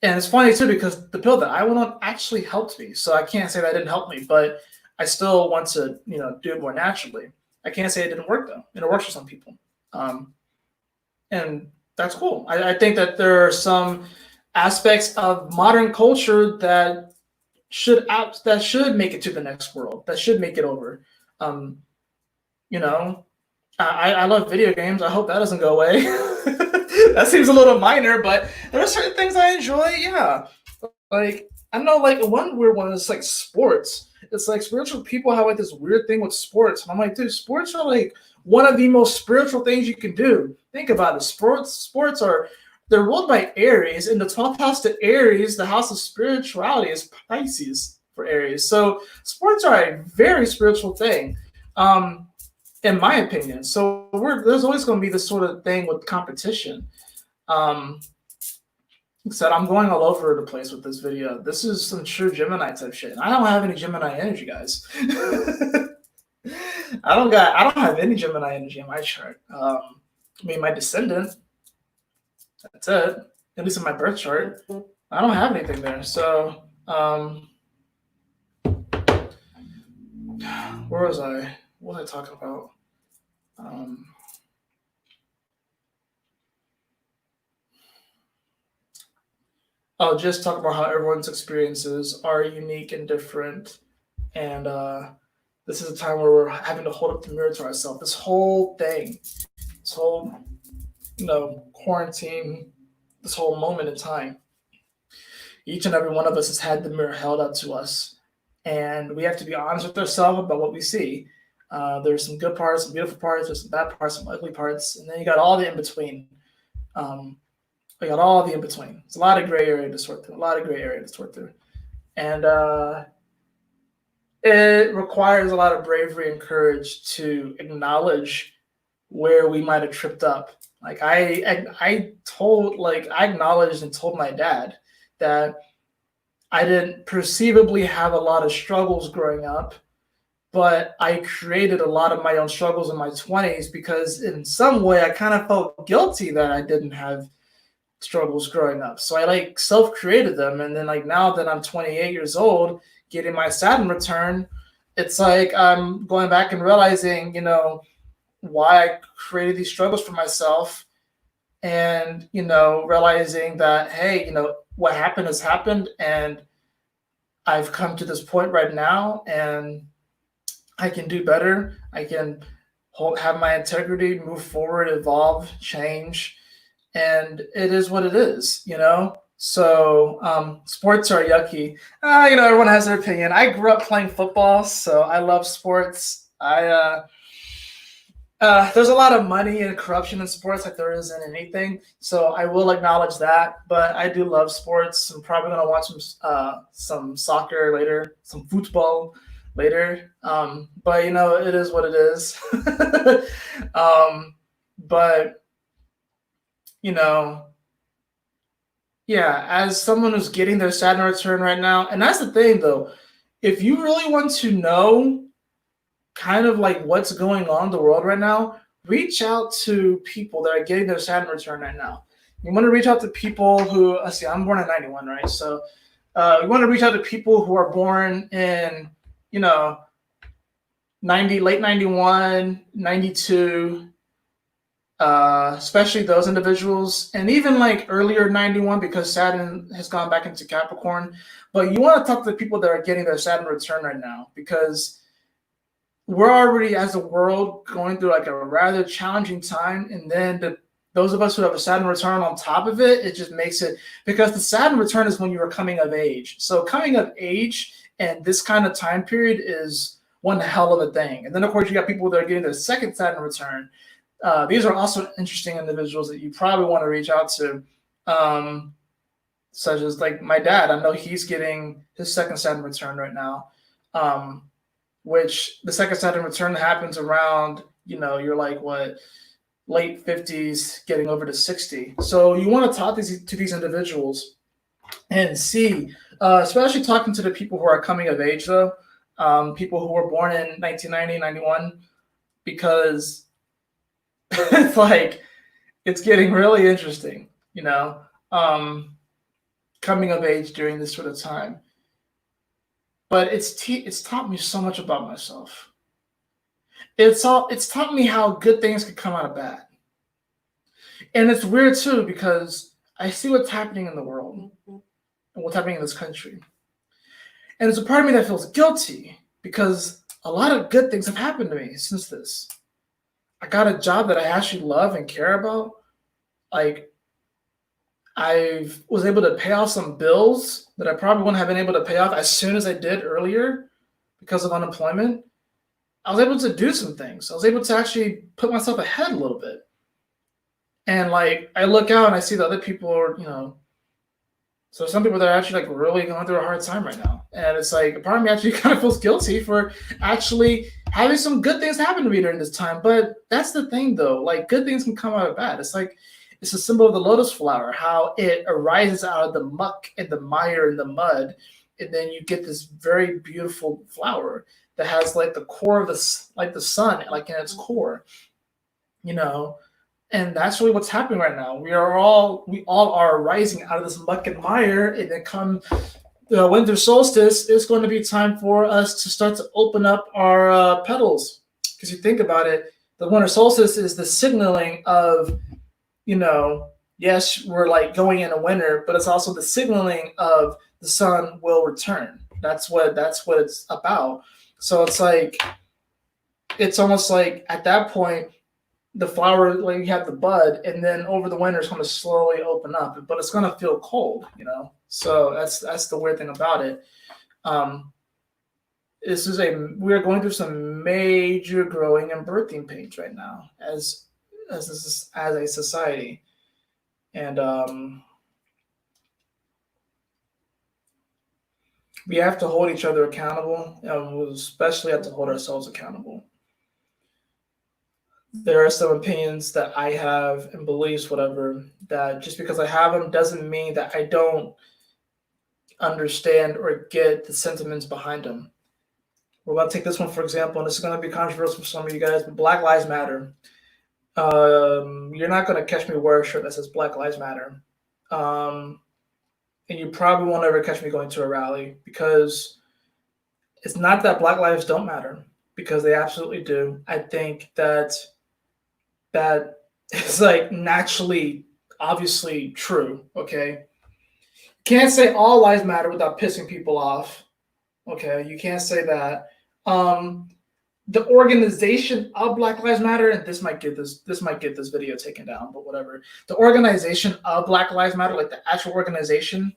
it's funny too, because the pill that I went on actually helped me. So I can't say that didn't help me, but I still want to, do it more naturally. I can't say it didn't work though. It works for some people. Um, and That's cool. I think that there are some aspects of modern culture that should make it to the next world. That should make it over. Um, you know, I love video games. I hope that doesn't go away. That seems a little minor, but there are certain things I enjoy. Yeah, like I know, like one weird one is like sports. It's like spiritual people have like this weird thing with sports. And I'm like, dude, sports are like one of the most spiritual things you can do. Think about it. Sports are they're ruled by Aries, and the 12th house to Aries, the house of spirituality, is Pisces for Aries. So sports are a very spiritual thing. Um, in my opinion. So there's always going to be this sort of thing with competition. Um, said I'm going all over the place with this video. This is some true Gemini type shit. I don't have any Gemini energy, guys. I don't have any Gemini energy in my chart. I mean my descendant. That's it. At least in my birth chart. I don't have anything there. So where was I? What was I talking about? I'll just talk about how everyone's experiences are unique and different. And this is a time where we're having to hold up the mirror to ourselves. This whole thing, this whole, quarantine, this whole moment in time, each and every one of us has had the mirror held up to us. And we have to be honest with ourselves about what we see. There's some good parts, some beautiful parts, there's some bad parts, some ugly parts, and then you got all the in between. We got all the in between. It's a lot of gray area to sort through. And it requires a lot of bravery and courage to acknowledge where we might have tripped up. Like I acknowledged and told my dad that I didn't perceivably have a lot of struggles growing up, but I created a lot of my own struggles in my 20s because in some way I kind of felt guilty that I didn't have struggles growing up. So I self-created them. And then now that I'm 28 years old, getting my Saturn return, it's like I'm going back and realizing, why I created these struggles for myself and, realizing that, hey, what happened has happened and I've come to this point right now and I can do better. I can have my integrity, move forward, evolve, change. And it is what it is, So sports are yucky. Everyone has their opinion. I grew up playing football, so I love sports. There's a lot of money and corruption in sports like there is in anything. So I will acknowledge that. But I do love sports. I'm probably gonna watch some soccer later, some football later. But it is what it is. But yeah, as someone who's getting their Saturn return right now, and that's the thing though, if you really want to know kind of like what's going on in the world right now, reach out to people that are getting their Saturn return right now. You want to reach out to people who, let's see, I'm born in 91, right? So you want to reach out to people who are born in, 90, late 91, 92, especially those individuals, and even earlier 91 because Saturn has gone back into Capricorn. But you want to talk to the people that are getting their Saturn return right now because we're already as a world going through a rather challenging time, and then those of us who have a Saturn return on top of it, it just makes it because the Saturn return is when you are coming of age. So coming of age and this kind of time period is one hell of a thing. And then of course you got people that are getting their second Saturn return. These are also interesting individuals that you probably want to reach out to, such as my dad. I know he's getting his second Saturn return right now, which the second Saturn return happens around, you're late 50s, getting over to 60. So you want to talk to these individuals and see, especially talking to the people who are coming of age, though, people who were born in 1990, 91, because it's getting really interesting, coming of age during this sort of time. But it's taught me so much about myself. It's taught me how good things can come out of bad. And it's weird too because I see what's happening in the world and what's happening in this country. And there's a part of me that feels guilty because a lot of good things have happened to me since this. I got a job that I actually love and care about. Like, I was able to pay off some bills that I probably wouldn't have been able to pay off as soon as I did earlier because of unemployment. I was able to do some things. I was able to actually put myself ahead a little bit. And like, I look out and I see the other people are, so some people that are actually like really going through a hard time right now. And it's like, a part of me actually kind of feels guilty for actually having some good things happen to me during this time. But that's the thing though, like good things can come out of bad. It's like, it's a symbol of the lotus flower, how it arises out of the muck and the mire and the mud. And then you get this very beautiful flower that has like the core of the sun, like in its core, and that's really what's happening right now. We all are rising out of this muck and mire, and then come the winter solstice, it's going to be time for us to start to open up our petals. Because you think about it, the winter solstice is the signaling of, yes, we're like going into winter, but it's also the signaling of the sun will return. That's what it's about. So it's like, it's almost like at that point, the flower, like you have the bud, and then over the winter it's going to slowly open up, but it's going to feel cold, So that's the weird thing about it. We're going through some major growing and birthing pains right now as a society, and we have to hold each other accountable, and we especially have to hold ourselves accountable. There are some opinions that I have and beliefs, whatever, that just because I have them doesn't mean that I don't understand or get the sentiments behind them. We're going to take this one, for example, and this is going to be controversial for some of you guys, but Black Lives Matter. You're not going to catch me wear a shirt that says Black Lives Matter. And you probably won't ever catch me going to a rally, because it's not that Black lives don't matter, because they absolutely do. I think that is like naturally, obviously true, okay? Can't say all lives matter without pissing people off, okay? You can't say that. The organization of Black Lives Matter, and this might get this video taken down, but whatever. The organization of Black Lives Matter, like the actual organization,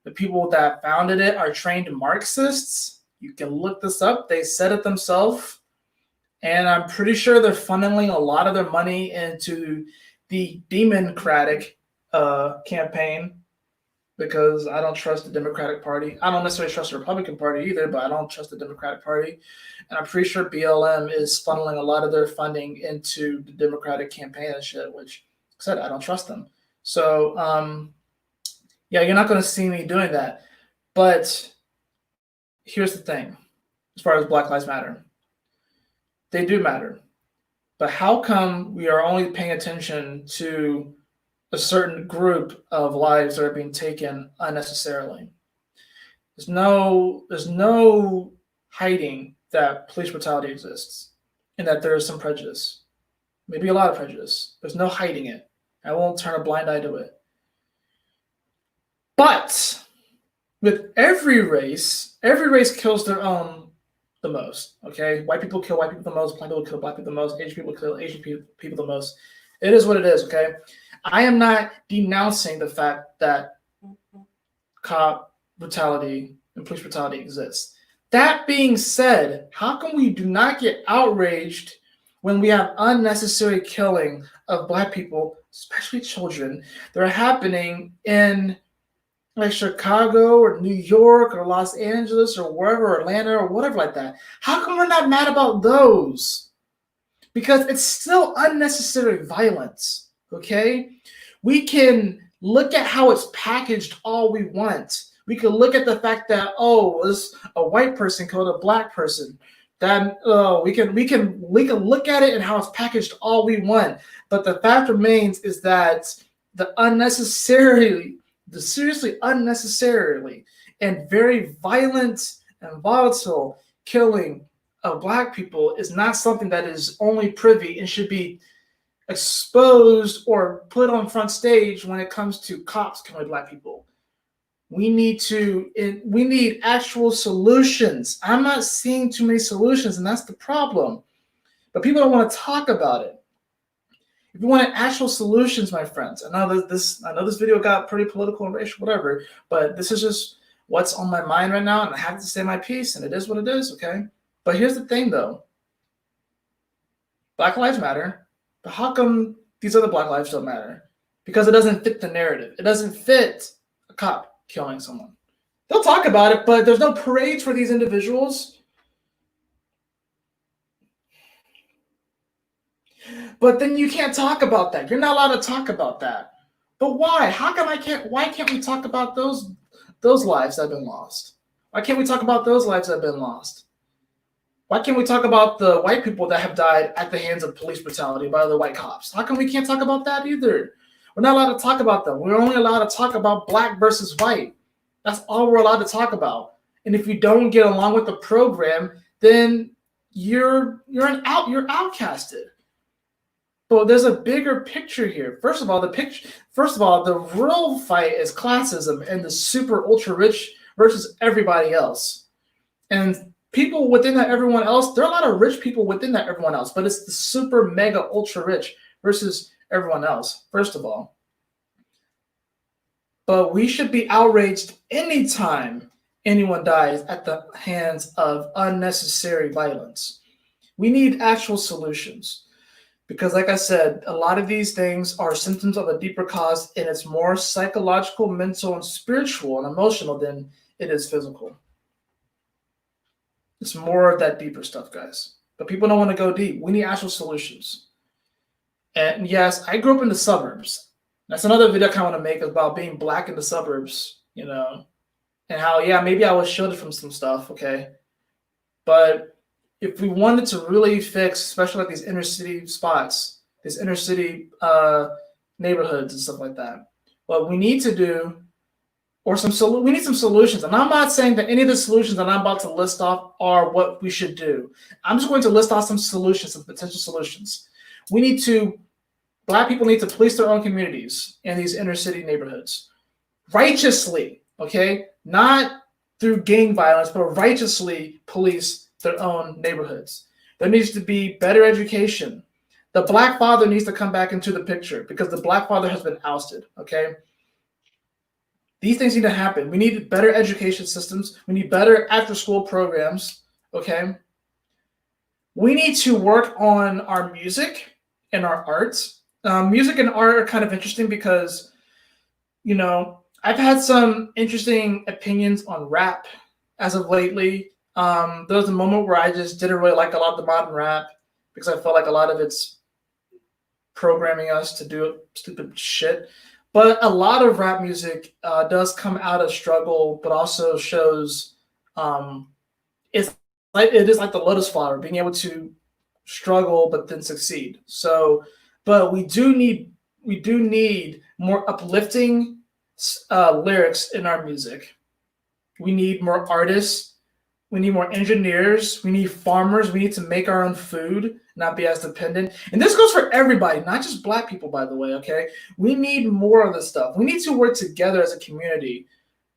the people that founded it are trained Marxists. You can look this up. They said it themselves. And I'm pretty sure they're funneling a lot of their money into the Democratic campaign, because I don't trust the Democratic Party. I don't necessarily trust the Republican Party either, but I don't trust the Democratic Party. And I'm pretty sure BLM is funneling a lot of their funding into the Democratic campaign and shit, which I said I don't trust them. So, yeah, you're not going to see me doing that. But here's the thing, as far as Black Lives Matter. They do matter. But how come we are only paying attention to a certain group of lives that are being taken unnecessarily? There's no hiding that police brutality exists and that there is some prejudice. Maybe a lot of prejudice. There's no hiding it. I won't turn a blind eye to it. But with every race kills their own the most, okay? White people kill white people the most, black people kill black people the most, Asian people kill Asian people the most. It is what it is, okay? I am not denouncing the fact that cop brutality and police brutality exists. That being said, how come we do not get outraged when we have unnecessary killing of black people, especially children, that are happening in like Chicago or New York or Los Angeles or wherever, Atlanta or whatever like that? How come we're not mad about those? Because it's still unnecessary violence, okay? We can look at how it's packaged all we want. We can look at the fact that, a white person killed a black person. That we can look at it and how it's packaged all we want. But the fact remains is that the seriously unnecessarily and very violent and volatile killing of black people is not something that is only privy and should be exposed or put on front stage when it comes to cops killing black people. We need actual solutions. I'm not seeing too many solutions, and that's the problem. But people don't want to talk about it. If you want actual solutions, my friends, I know this video got pretty political and racial, whatever, but this is just what's on my mind right now, and I have to say my piece, and it is what it is, okay? But here's the thing, though. Black lives matter, but how come these other black lives don't matter? Because it doesn't fit the narrative. It doesn't fit a cop killing someone. They'll talk about it, but there's no parades for these individuals. But then you can't talk about that. You're not allowed to talk about that. But why? Why can't we talk about those lives that have been lost? Why can't we talk about those lives that have been lost? Why can't we talk about the white people that have died at the hands of police brutality by the white cops? How come we can't talk about that either? We're not allowed to talk about them. We're only allowed to talk about black versus white. That's all we're allowed to talk about. And if you don't get along with the program, then you're outcasted. But there's a bigger picture here. First of all, the real fight is classism and the super ultra rich versus everybody else. And people within that everyone else, there are a lot of rich people within that everyone else, but it's the super mega ultra rich versus everyone else, first of all. But we should be outraged anytime anyone dies at the hands of unnecessary violence. We need actual solutions. Because like I said, a lot of these things are symptoms of a deeper cause, and it's more psychological, mental, and spiritual and emotional than it is physical. It's more of that deeper stuff, guys. But people don't want to go deep. We need actual solutions. And yes, I grew up in the suburbs. That's another video I kind of want to make about being black in the suburbs, and how, yeah, maybe I was shielded from some stuff, okay? But if we wanted to really fix, especially like these inner city spots, these inner city neighborhoods and stuff like that, what we need to do, we need some solutions. And I'm not saying that any of the solutions that I'm about to list off are what we should do. I'm just going to list off some solutions, some potential solutions. Black people need to police their own communities in these inner city neighborhoods righteously, okay? Not through gang violence, but righteously police their own neighborhoods. There needs to be better education. The black father needs to come back into the picture because the black father has been ousted, okay? These things need to happen. We need better education systems. We need better after-school programs, okay? We need to work on our music and our arts. Music and art are kind of interesting because, I've had some interesting opinions on rap as of lately. There was a moment where I just didn't really like a lot of the modern rap because I felt like a lot of it's programming us to do stupid shit. But a lot of rap music does come out of struggle, but also shows it is like the lotus flower, being able to struggle but then succeed. So, but we do need more uplifting lyrics in our music. We need more artists. We need more engineers. We need farmers. We need to make our own food, not be as dependent. And this goes for everybody, not just black people, by the way, okay? We need more of this stuff. We need to work together as a community.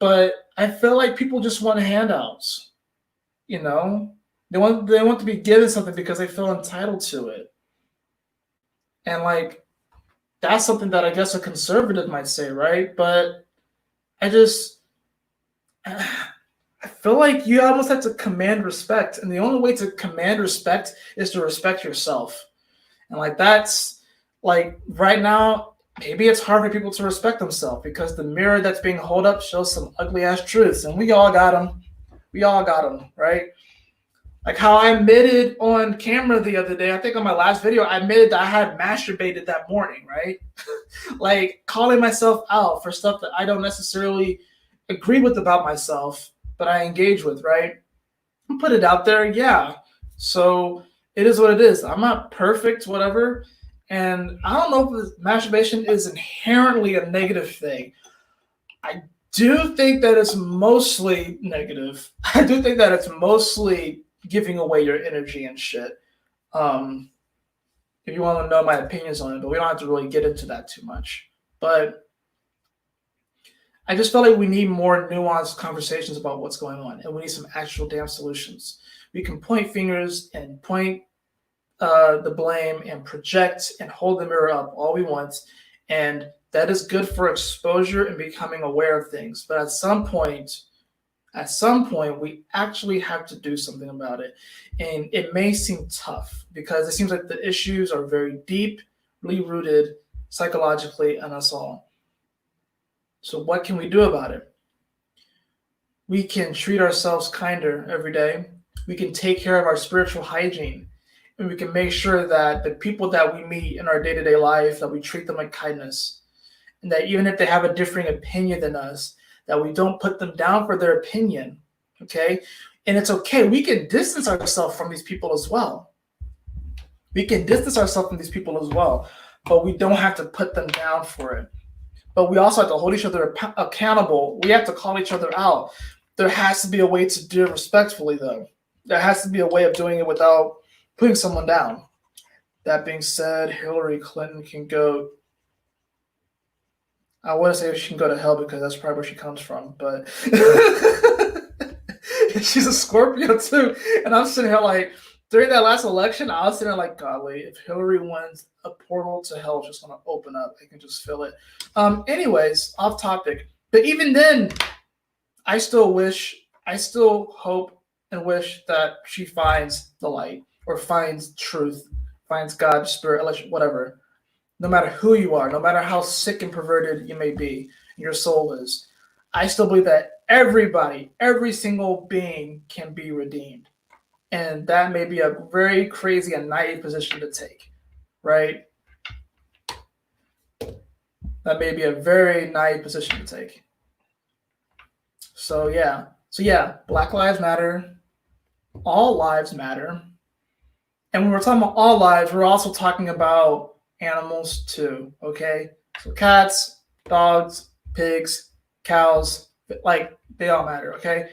But I feel like people just want handouts, They want to be given something because they feel entitled to it. And, that's something that I guess a conservative might say, right? But I feel like you almost have to command respect. And the only way to command respect is to respect yourself. And that's right now, maybe it's hard for people to respect themselves because the mirror that's being held up shows some ugly ass truths. And we all got them. We all got them, right? Like how I admitted on camera the other day, I think on my last video, I admitted that I had masturbated that morning, right? Calling myself out for stuff that I don't necessarily agree with about myself, but I engage with, right? Put it out there, yeah. So it is what it is. I'm not perfect, whatever. And I don't know if masturbation is inherently a negative thing. I do think that it's mostly negative. I do think that it's mostly giving away your energy and shit. if you want to know my opinions on it, but we don't have to really get into that too much. But I just felt like we need more nuanced conversations about what's going on, and we need some actual damn solutions. We can point fingers and point the blame and project and hold the mirror up all we want, and that is good for exposure and becoming aware of things. But at some point, we actually have to do something about it, and it may seem tough because it seems like the issues are very deeply rooted psychologically in us all. So, what can we do about it? We can treat ourselves kinder every day. We can take care of our spiritual hygiene, and we can make sure that the people that we meet in our day-to-day life, that we treat them like kindness, and that even if they have a differing opinion than us, that we don't put them down for their opinion. Okay, and it's okay. We can distance ourselves from these people as well. But we don't have to put them down for it. But we also have to hold each other accountable. We have to call each other out. There has to be a way to do it respectfully, though. There has to be a way of doing it without putting someone down. That being said, Hillary Clinton can go. I want to say she can go to hell because that's probably where she comes from, but she's a Scorpio too. And I'm sitting here like, during that last election, I was sitting there like, golly, if Hillary wins, a portal to hell is just going to open up. I can just feel it. Anyways, off topic. But even then, I still hope and wish that she finds the light or finds truth, finds God, spirit, whatever. No matter who you are, no matter how sick and perverted you may be, your soul is, I still believe that everybody, every single being can be redeemed. And that may be a very crazy and naive position to take, right? That may be a very naive position to take. So yeah, Black Lives Matter. All lives matter. And when we're talking about all lives, we're also talking about animals too, okay? So cats, dogs, pigs, cows, like they all matter, okay?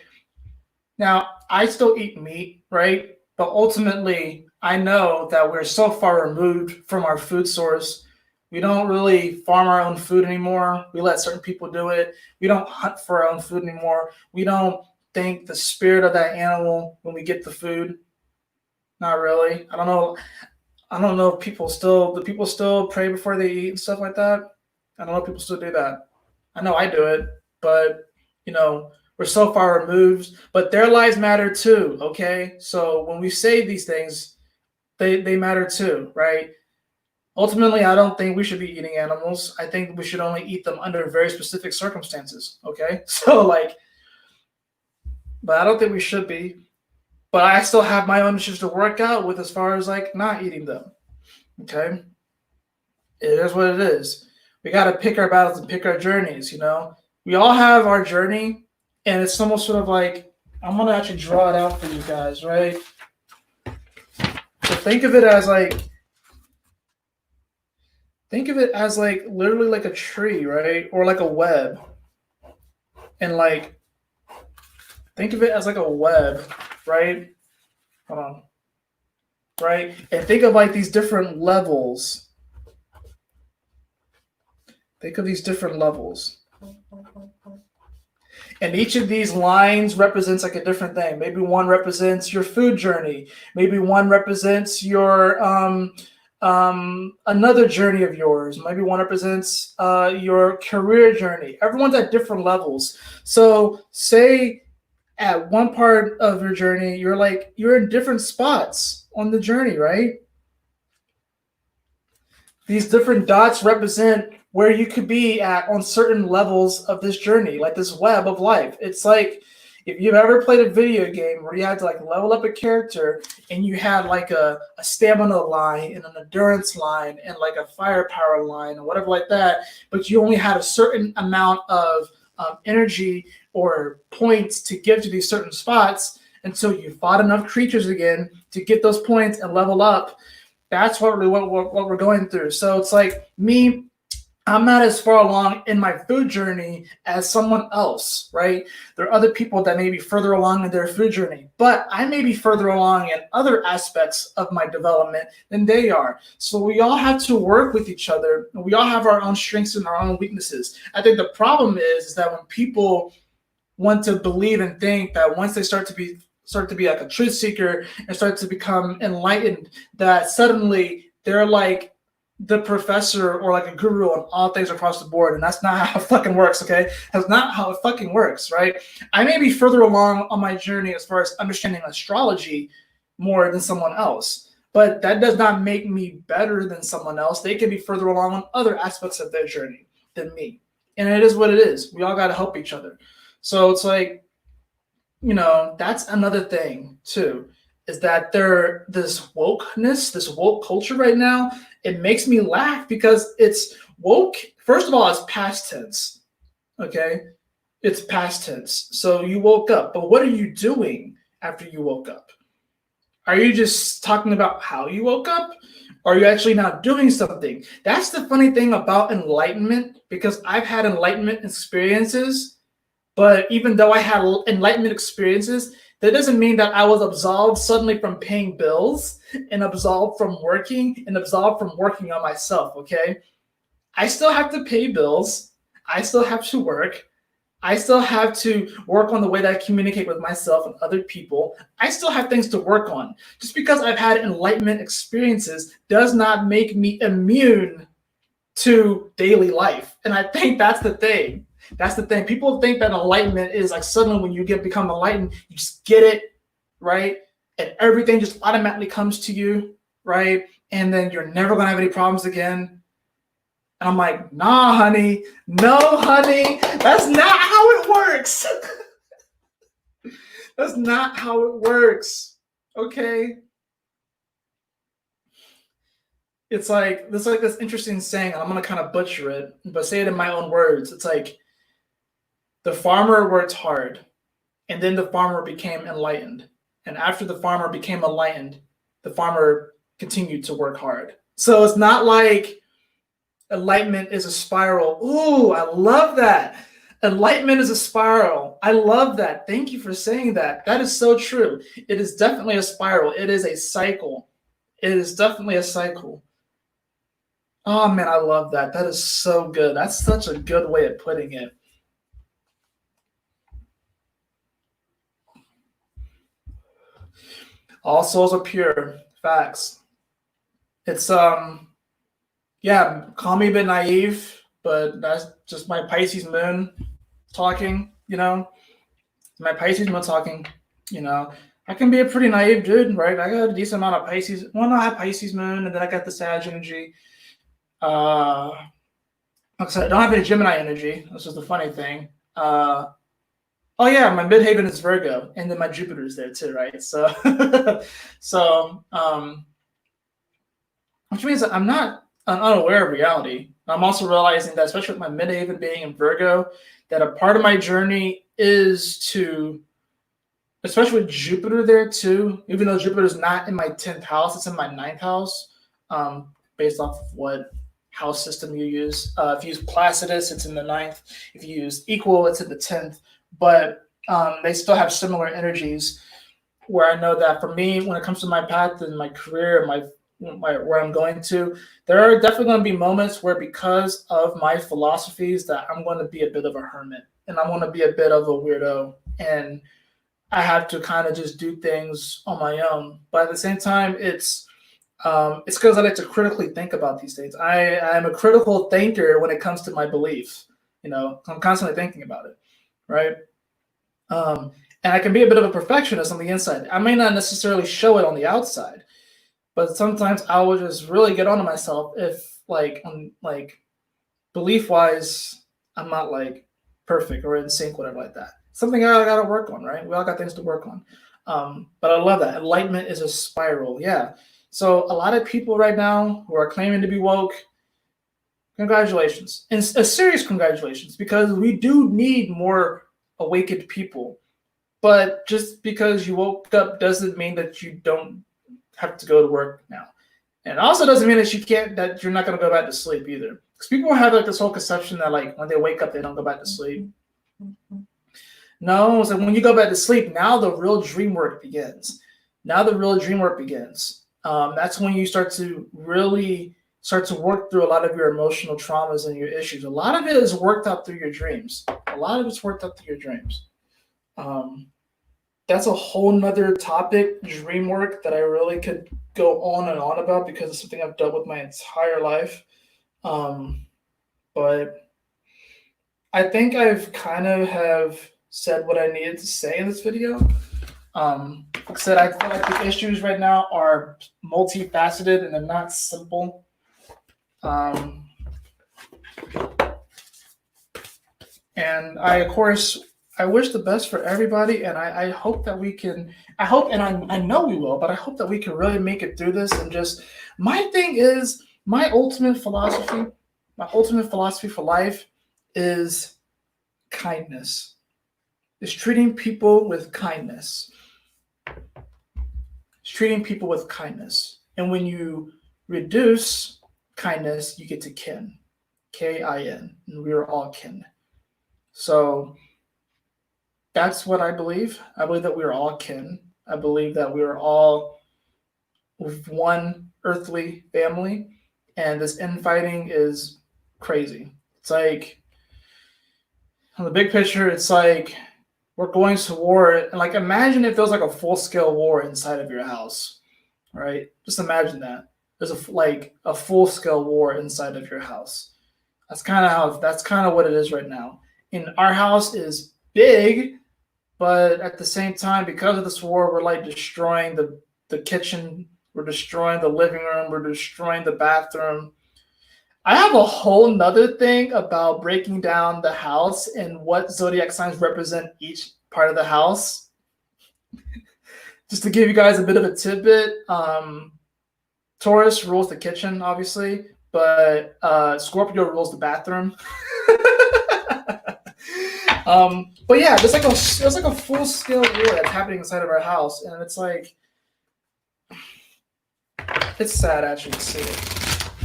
Now, I still eat meat, right? But ultimately, I know that we're so far removed from our food source. We don't really farm our own food anymore. We let certain people do it. We don't hunt for our own food anymore. We don't thank the spirit of that animal when we get the food. Not really. I don't know if people still pray before they eat and stuff like that. I don't know if people still do that. I know I do it, but we're so far removed. But their lives matter too, okay? So when we say these things, they matter too, right? Ultimately, I don't think we should be eating animals. I think we should only eat them under very specific circumstances, okay? So but I don't think we should be. But I still have my own issues to work out with as far as not eating them. Okay? It is what it is. We got to pick our battles and pick our journeys, We all have our journey, and it's almost sort of like, I'm going to actually draw it out for you guys, right? So think of it as literally like a tree, right? Or like a web. And think of it as like a web, right? Hold on. Right? And think of these different levels. Think of these different levels. And each of these lines represents a different thing. Maybe one represents your food journey. Maybe one represents your another journey of yours. Maybe one represents your career journey. Everyone's at different levels. So say at one part of your journey, you're in different spots on the journey, right? These different dots represent where you could be at on certain levels of this journey, like this web of life. It's like if you've ever played a video game where you had to level up a character and you had a stamina line and an endurance line and a firepower line or whatever like that, but you only had a certain amount of energy or points to give to these certain spots until you fought enough creatures again to get those points and level up. That's what we're going through. So it's like me, I'm not as far along in my food journey as someone else, right? There are other people that may be further along in their food journey, but I may be further along in other aspects of my development than they are. So we all have to work with each other. We all have our own strengths and our own weaknesses. I think the problem is that when people want to believe and think that once they start to be like a truth seeker and start to become enlightened, that suddenly they're like the professor or like a guru on all things across the board. And that's not how it fucking works, okay? That's not how it fucking works, right? I may be further along on my journey as far as understanding astrology more than someone else, but that does not make me better than someone else. They can be further along on other aspects of their journey than me. And it is what it is. We all got to help each other. So it's like, that's another thing too, is that this wokeness, this woke culture right now, it makes me laugh because it's woke. First of all, it's past tense. Okay. It's past tense. So you woke up, but what are you doing after you woke up? Are you just talking about how you woke up? Or are you actually not doing something? That's the funny thing about enlightenment, because I've had enlightenment experiences, but even though I had enlightenment experiences, that doesn't mean that I was absolved suddenly from paying bills and absolved from working and absolved from working on myself, okay? I still have to pay bills. I still have to work. I still have to work on the way that I communicate with myself and other people. I still have things to work on. Just because I've had enlightenment experiences does not make me immune to daily life. And I think that's the thing. That's the thing. People think that enlightenment is like suddenly when you become enlightened, you just get it, right? And everything just automatically comes to you, right? And then you're never gonna have any problems again. And I'm like, nah, honey, no, honey, that's not how it works. That's not how it works. Okay. It's like this interesting saying, and I'm gonna kind of butcher it, but say it in my own words. It's like the farmer worked hard, and then the farmer became enlightened. And after the farmer became enlightened, the farmer continued to work hard. So it's not like enlightenment is a spiral. Ooh, I love that. Enlightenment is a spiral. I love that. Thank you for saying that. That is so true. It is definitely a spiral. It is a cycle. It is definitely a cycle. Oh man, I love that. That is so good. That's such a good way of putting it. All souls are pure. Facts. It's yeah, call me a bit naive, but that's just my Pisces moon talking, My Pisces moon talking, I can be a pretty naive dude, right? I got a decent amount of Pisces. Well, no, I have Pisces moon, and then I got the Sag energy. Like I said, I don't have any Gemini energy. This is the funny thing. Oh yeah, my midhaven is Virgo, and then my Jupiter is there too, right? So, which means that I'm unaware of reality. I'm also realizing that, especially with my midhaven being in Virgo, that a part of my journey is to, especially with Jupiter there too, even though Jupiter is not in my 10th house, it's in my 9th house, based off of what house system you use. If you use Placidus, it's in the 9th. If you use Equal, it's in the 10th. But they still have similar energies, where I know that for me, when it comes to my path and my career and where I'm going to, there are definitely going to be moments where, because of my philosophies, that I'm going to be a bit of a hermit and I'm going to be a bit of a weirdo, and I have to kind of just do things on my own. But at the same time, it's because I like to critically think about these things. I'm a critical thinker when it comes to my beliefs. I'm constantly thinking about it, right? And I can be a bit of a perfectionist on the inside. I may not necessarily show it on the outside, but sometimes I will just really get onto myself if, belief wise, I'm not like perfect or in sync, whatever like that. Something I got to work on, right? We all got things to work on. But I love that. Enlightenment is a spiral. Yeah. So a lot of people right now who are claiming to be woke, congratulations. And a serious congratulations, because we do need more awakened people. But just because you woke up doesn't mean that you don't have to go to work now. And it also doesn't mean that you're not going to go back to sleep either. Because people have like this whole conception that like when they wake up, they don't go back to sleep. No, so when you go back to sleep, now the real dream work begins. That's when you start to really start to work through a lot of your emotional traumas and your issues. A lot of it is worked out through your dreams. That's a whole nother topic, dream work, that I really could go on and on about because it's something I've dealt with my entire life. But I think I've kind of have said what I needed to say in this video. Like I said, I feel like the issues right now are multifaceted and they're not simple. And of course, I wish the best for everybody, and I hope that we can. I know we will, but I hope that we can really make it through this. And just my thing is my ultimate philosophy for life is kindness. Is treating people with kindness. And when you reduce kindness, you get to kin. Kin. And we are all kin. So that's what I believe. I believe that we are all kin. I believe that we are all one earthly family. And this infighting is crazy. It's like, on the big picture, it's like we're going to war. And like, imagine if there was like a full-scale war inside of your house, right? Just imagine that. There's a full-scale war inside of your house. That's kind of what it is right now. And our house is big, but at the same time, because of this war, we're like destroying the kitchen, we're destroying the living room, we're destroying the bathroom. I have a whole nother thing about breaking down the house and what zodiac signs represent each part of the house. Just to give you guys a bit of a tidbit, Taurus rules the kitchen, obviously, but Scorpio rules the bathroom. But yeah, there's like a full scale war that's happening inside of our house, and it's like, it's sad actually to see it.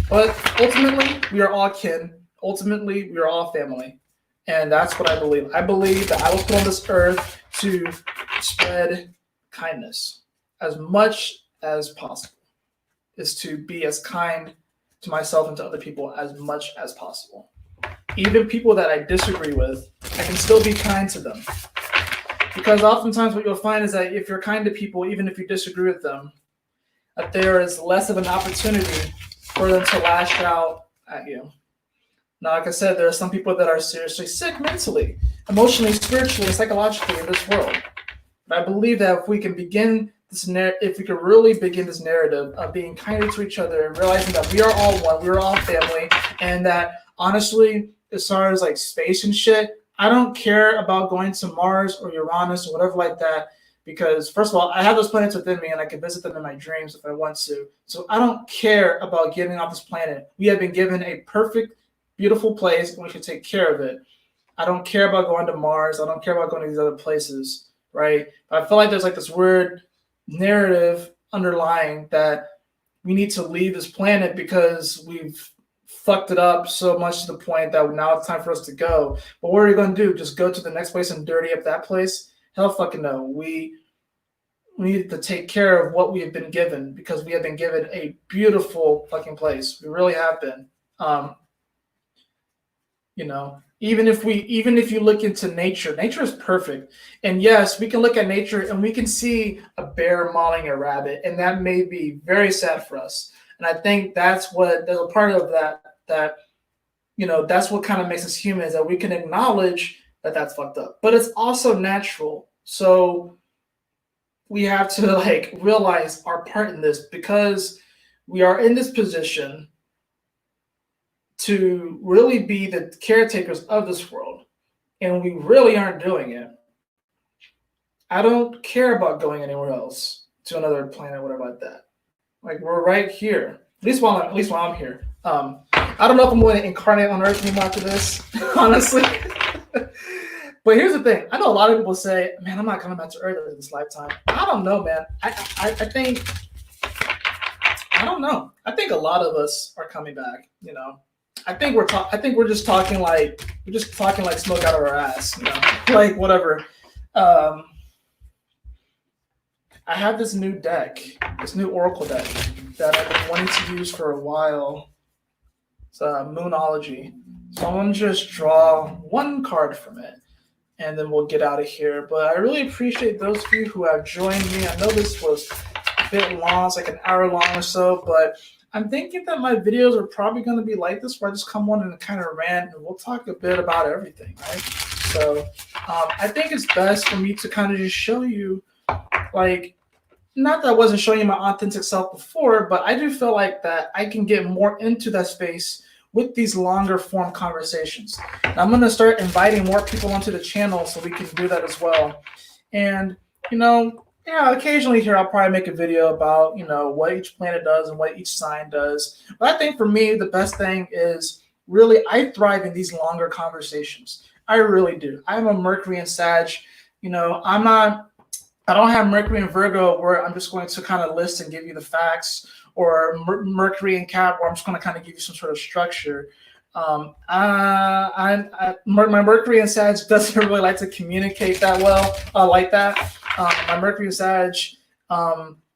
But ultimately, we are all kin. Ultimately, we are all family, and that's what I believe. I believe that I was put on this earth to spread kindness as much as possible. Is to be as kind to myself and to other people as much as possible. Even people that I disagree with, I can still be kind to them. Because oftentimes what you'll find is that if you're kind to people, even if you disagree with them, that there is less of an opportunity for them to lash out at you. Now, like I said, there are some people that are seriously sick mentally, emotionally, spiritually, and psychologically in this world. But I believe that if we can really begin this narrative of being kinder to each other and realizing that we are all one, we are all family, and that honestly, as far as like space and shit, I don't care about going to Mars or Uranus or whatever like that, because first of all, I have those planets within me and I can visit them in my dreams if I want to. So I don't care about getting off this planet. We have been given a perfect, beautiful place and we should take care of it. I don't care about going to Mars. I don't care about going to these other places, right? But I feel like there's like this weird narrative underlying that we need to leave this planet because we've fucked it up so much to the point that now it's time for us to go. But what are we going to do? Just go to the next place and dirty up that place? Hell fucking no. We need to take care of what we have been given because we have been given a beautiful fucking place. We really have been. Even if you look into nature is perfect. And yes, we can look at nature and we can see a bear mauling a rabbit, and that may be very sad for us. And I think there's a part of that that's what kind of makes us human, is that we can acknowledge that that's fucked up. But it's also natural. So we have to realize our part in this because we are in this position to really be the caretakers of this world, and we really aren't doing it. I don't care about going anywhere else to another planet, whatever like that. Like, we're right here. At least while I'm here. I don't know if I'm going to incarnate on Earth anymore after this, honestly. But here's the thing. I know a lot of people say, "Man, I'm not coming back to Earth in this lifetime." I don't know, man. I don't know. I think a lot of us are coming back. I think we're just talking like smoke out of our ass, you know, like whatever. Um, I have this new deck, this new Oracle deck that I've been wanting to use for a while. It's Moonology. So I'm gonna just draw one card from it, and then we'll get out of here. But I really appreciate those of you who have joined me. I know this was a bit long, it's like an hour long or so, but I'm thinking that my videos are probably going to be like this, where I just come on and kind of rant, and we'll talk a bit about everything, right? So I think it's best for me to kind of just show you, like, not that I wasn't showing you my authentic self before, but I do feel like that I can get more into that space with these longer form conversations. And I'm going to start inviting more people onto the channel so we can do that as well. And, you know, yeah, occasionally here I'll probably make a video about, you know, what each planet does and what each sign does. But I think for me, the best thing is really I thrive in these longer conversations. I really do. I'm a Mercury and Sag. You know, I don't have Mercury and Virgo where I'm just going to kind of list and give you the facts, or Mercury and Cap where I'm just going to kind of give you some sort of structure. My Mercury and Sag doesn't really like to communicate that well, like that. My Mercury and Sag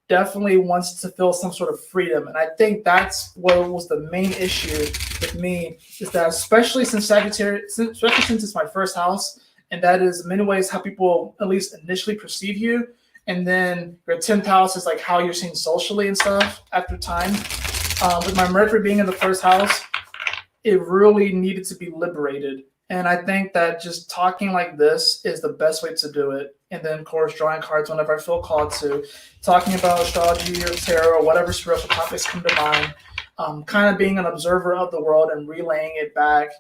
definitely wants to feel some sort of freedom, and I think that's what was the main issue with me, is that especially since Sagittarius, especially since it's my first house, and that is in many ways how people at least initially perceive you, and then your 10th house is like how you're seen socially and stuff after time. With my Mercury being in the first house, it really needed to be liberated. And I think that just talking like this is the best way to do it. And then, of course, drawing cards whenever I feel called to, talking about astrology or tarot or whatever spiritual topics come to mind, kind of being an observer of the world and relaying it back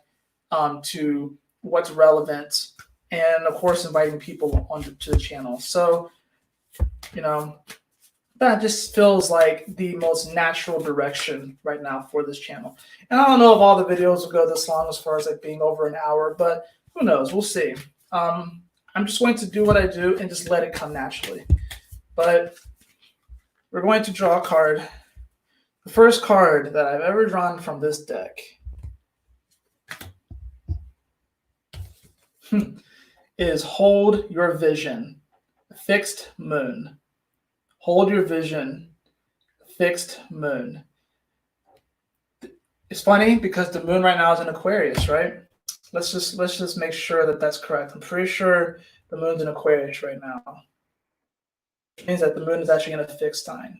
to what's relevant. And, of course, inviting people onto the channel. So, you know, that just feels like the most natural direction right now for this channel. And I don't know if all the videos will go this long as far as like being over an hour, but who knows? We'll see. I'm just going to do what I do and just let it come naturally. But we're going to draw a card. The first card that I've ever drawn from this deck is Hold Your Vision, Fixed Moon. Hold your vision, fixed moon. It's funny because the moon right now is in Aquarius, right? Let's just make sure that that's correct. I'm pretty sure the moon's in Aquarius right now, which means that the moon is actually in a fixed sign.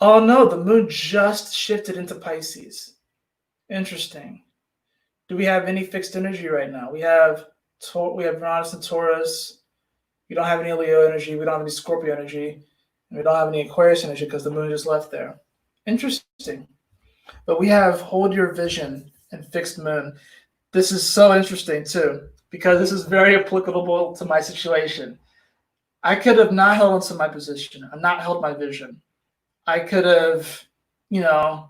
Oh no, the moon just shifted into Pisces. Interesting. Do we have any fixed energy right now? We have Uranus and Taurus. We don't have any Leo energy. We don't have any Scorpio energy. And we don't have any Aquarius energy because the moon just left there. Interesting. But we have Hold Your Vision and Fixed Moon. This is so interesting too, because this is very applicable to my situation. I could have not held onto my position and not held my vision. I could have, you know,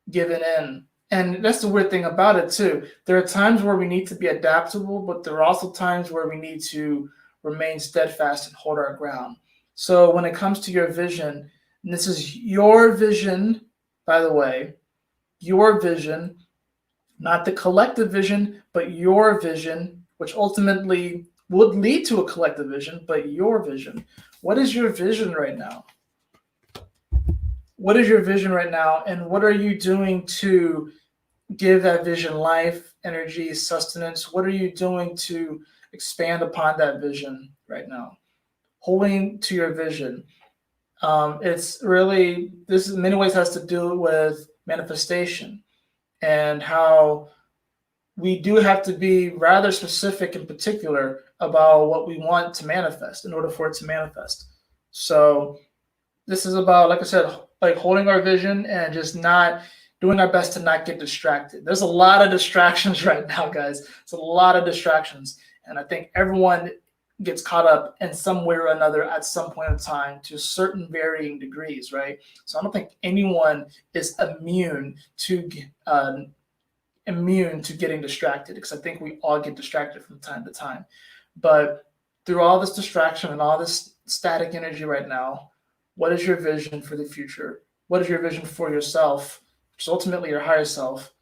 given in. And that's the weird thing about it too. There are times where we need to be adaptable, but there are also times where we need to remain steadfast and hold our ground. So when it comes to your vision, and this is your vision, by the way, your vision, not the collective vision, but your vision, which ultimately would lead to a collective vision, but your vision. What is your vision right now? What is your vision right now? And what are you doing to give that vision life, energy, sustenance? What are you doing to expand upon that vision right now? Holding to your vision. It's really, this in many ways has to do with manifestation and how we do have to be rather specific and particular about what we want to manifest in order for it to manifest. So this is about, like I said, like holding our vision and just not doing our best to not get distracted. There's a lot of distractions right now, guys. It's a lot of distractions. And I think everyone gets caught up in some way or another at some point in time to certain varying degrees, right? So I don't think anyone is immune to getting distracted, because I think we all get distracted from time to time. But through all this distraction and all this static energy right now, what is your vision for the future? What is your vision for yourself which is ultimately your higher self.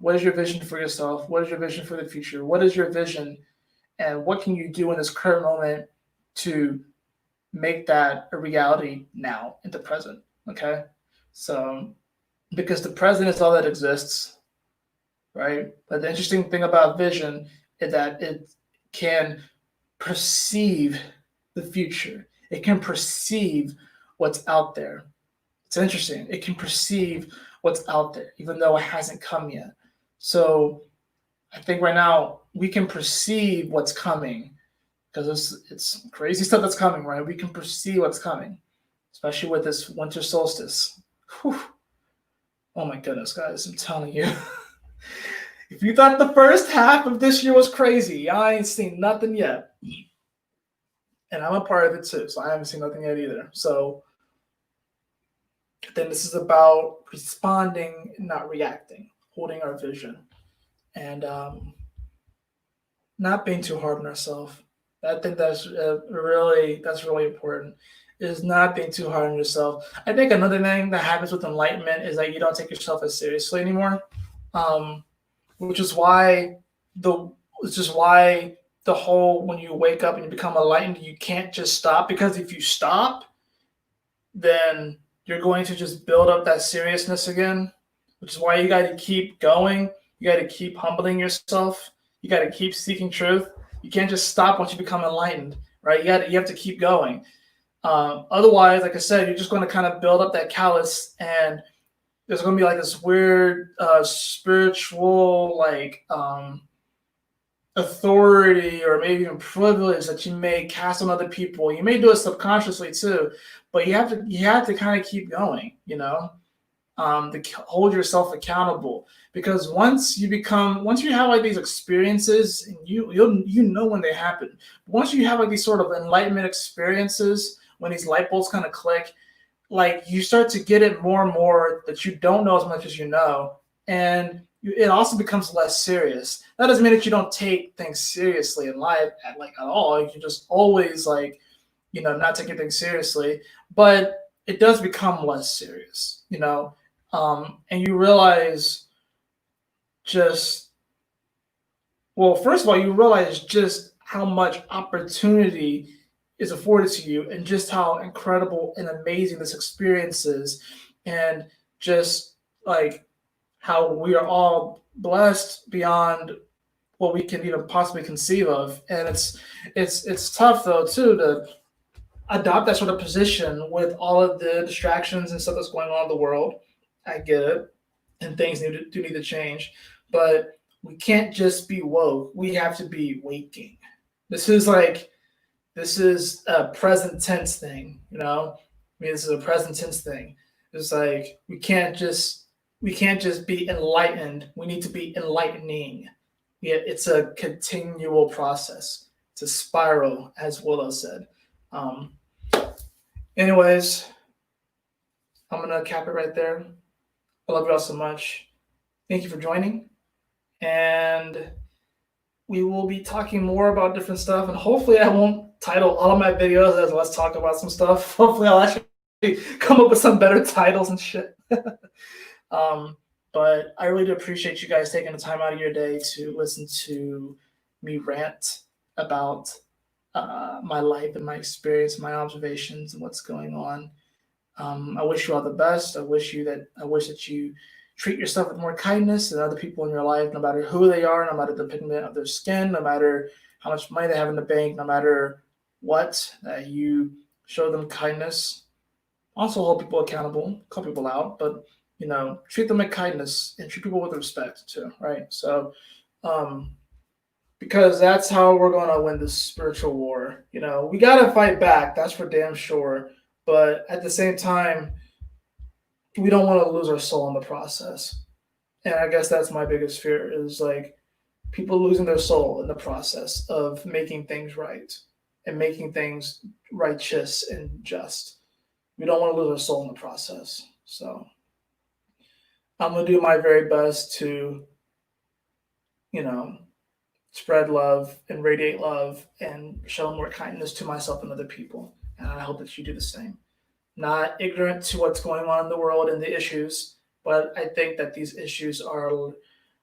What is your vision for yourself? What is your vision for the future? What is your vision, and what can you do in this current moment to make that a reality now in the present? Okay, so because the present is all that exists, right? But the interesting thing about vision is that it can perceive the future. It can perceive what's out there. It's interesting. It can perceive what's out there, even though it hasn't come yet. So I think right now we can perceive what's coming because it's crazy stuff that's coming, right? We can perceive what's coming, especially with this winter solstice. Whew. Oh my goodness, guys, I'm telling you. If you thought the first half of this year was crazy, I ain't seen nothing yet. And I'm a part of it too, so I haven't seen nothing yet either. So then this is about responding, not reacting, holding our vision, and not being too hard on ourselves. I think that's really important. Is not being too hard on yourself. I think another thing that happens with enlightenment is that you don't take yourself as seriously anymore. Um, which is why the which is why the whole when you wake up and you become enlightened, you can't just stop because if you stop, then you're going to just build up that seriousness again, which is why you got to keep going. You got to keep humbling yourself. You got to keep seeking truth. You can't just stop once you become enlightened, right? You have to keep going. Otherwise, like I said, you're just going to kind of build up that callus, and there's going to be like this weird spiritual authority or maybe even privilege that you may cast on other people. You may do it subconsciously too, but you have to kind of keep going, to hold yourself accountable. Because once you have like these experiences, and you know when they happen. Once you have like these sort of enlightenment experiences, when these light bulbs kind of click, like you start to get it more and more that you don't know as much as you know, and it also becomes less serious. That doesn't mean that you don't take things seriously in life at all. You just always not taking things seriously, but it does become less serious, and you realize first of all, you realize just how much opportunity is afforded to you and just how incredible and amazing this experience is, and just like how we are all blessed beyond what we can even possibly conceive of. And it's tough though too to adopt that sort of position with all of the distractions and stuff that's going on in the world. I get it, and things do need to change, but we can't just be woke. We have to be waking. This is a present tense thing, this is a present tense thing. It's like we can't just be enlightened. We need to be enlightening. Yeah, it's a continual process. It's a spiral, as Willow said. Um, Anyways, I'm gonna cap it right there. I love you all so much. Thank you for joining, and we will be talking more about different stuff. And hopefully, I won't title all of my videos as "Let's talk about some stuff." Hopefully, I'll actually come up with some better titles and shit. But I really do appreciate you guys taking the time out of your day to listen to me rant about my life and my experience, my observations, and what's going on. I wish you all the best. I wish that you treat yourself with more kindness and other people in your life, no matter who they are, no matter the pigment of their skin, no matter how much money they have in the bank, no matter what, that you show them kindness. Also hold people accountable, call people out, but treat them with kindness and treat people with respect too, right? So, because that's how we're going to win this spiritual war. We got to fight back, that's for damn sure. But at the same time, we don't want to lose our soul in the process. And I guess that's my biggest fear is like people losing their soul in the process of making things right and making things righteous and just. We don't want to lose our soul in the process. So I'm going to do my very best to, spread love and radiate love and show more kindness to myself and other people. And I hope that you do the same. Not ignorant to what's going on in the world and the issues, But I think that these issues are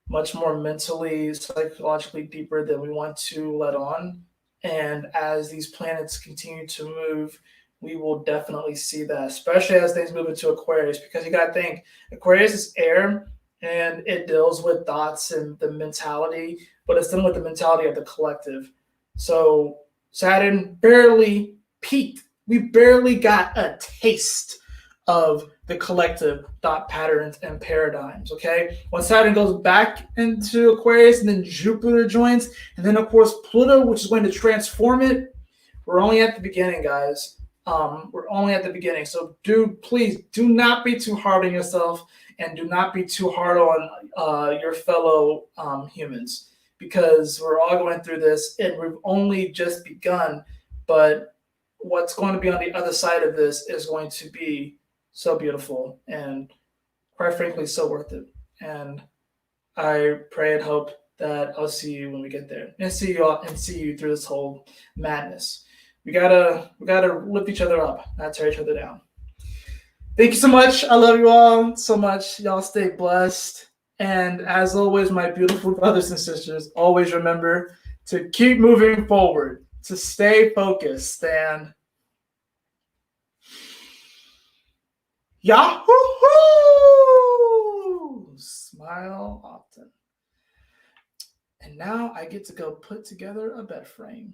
much more mentally, psychologically deeper than we want to let on. And as these planets continue to move, we will definitely see that, especially as things move into Aquarius, because you got to think Aquarius is air and it deals with thoughts and the mentality, but it's dealing with the mentality of the collective. So Saturn barely peaked. We barely got a taste of the collective thought patterns and paradigms. Okay, when Saturn goes back into Aquarius, and then Jupiter joins, and then of course Pluto, which is going to transform it. We're only at the beginning, guys. We're only at the beginning. So, please do not be too hard on yourself, and do not be too hard on your fellow humans, because we're all going through this, and we've only just begun. But what's going to be on the other side of this is going to be so beautiful and, quite frankly, so worth it. And I pray and hope that I'll see you when we get there, and see you all, and see you through this whole madness. We gotta lift each other up, not tear each other down. Thank you so much. I love you all so much. Y'all stay blessed. And as always, my beautiful brothers and sisters, always remember to keep moving forward, to stay focused, and Yahoo! Smile often. And now I get to go put together a bed frame.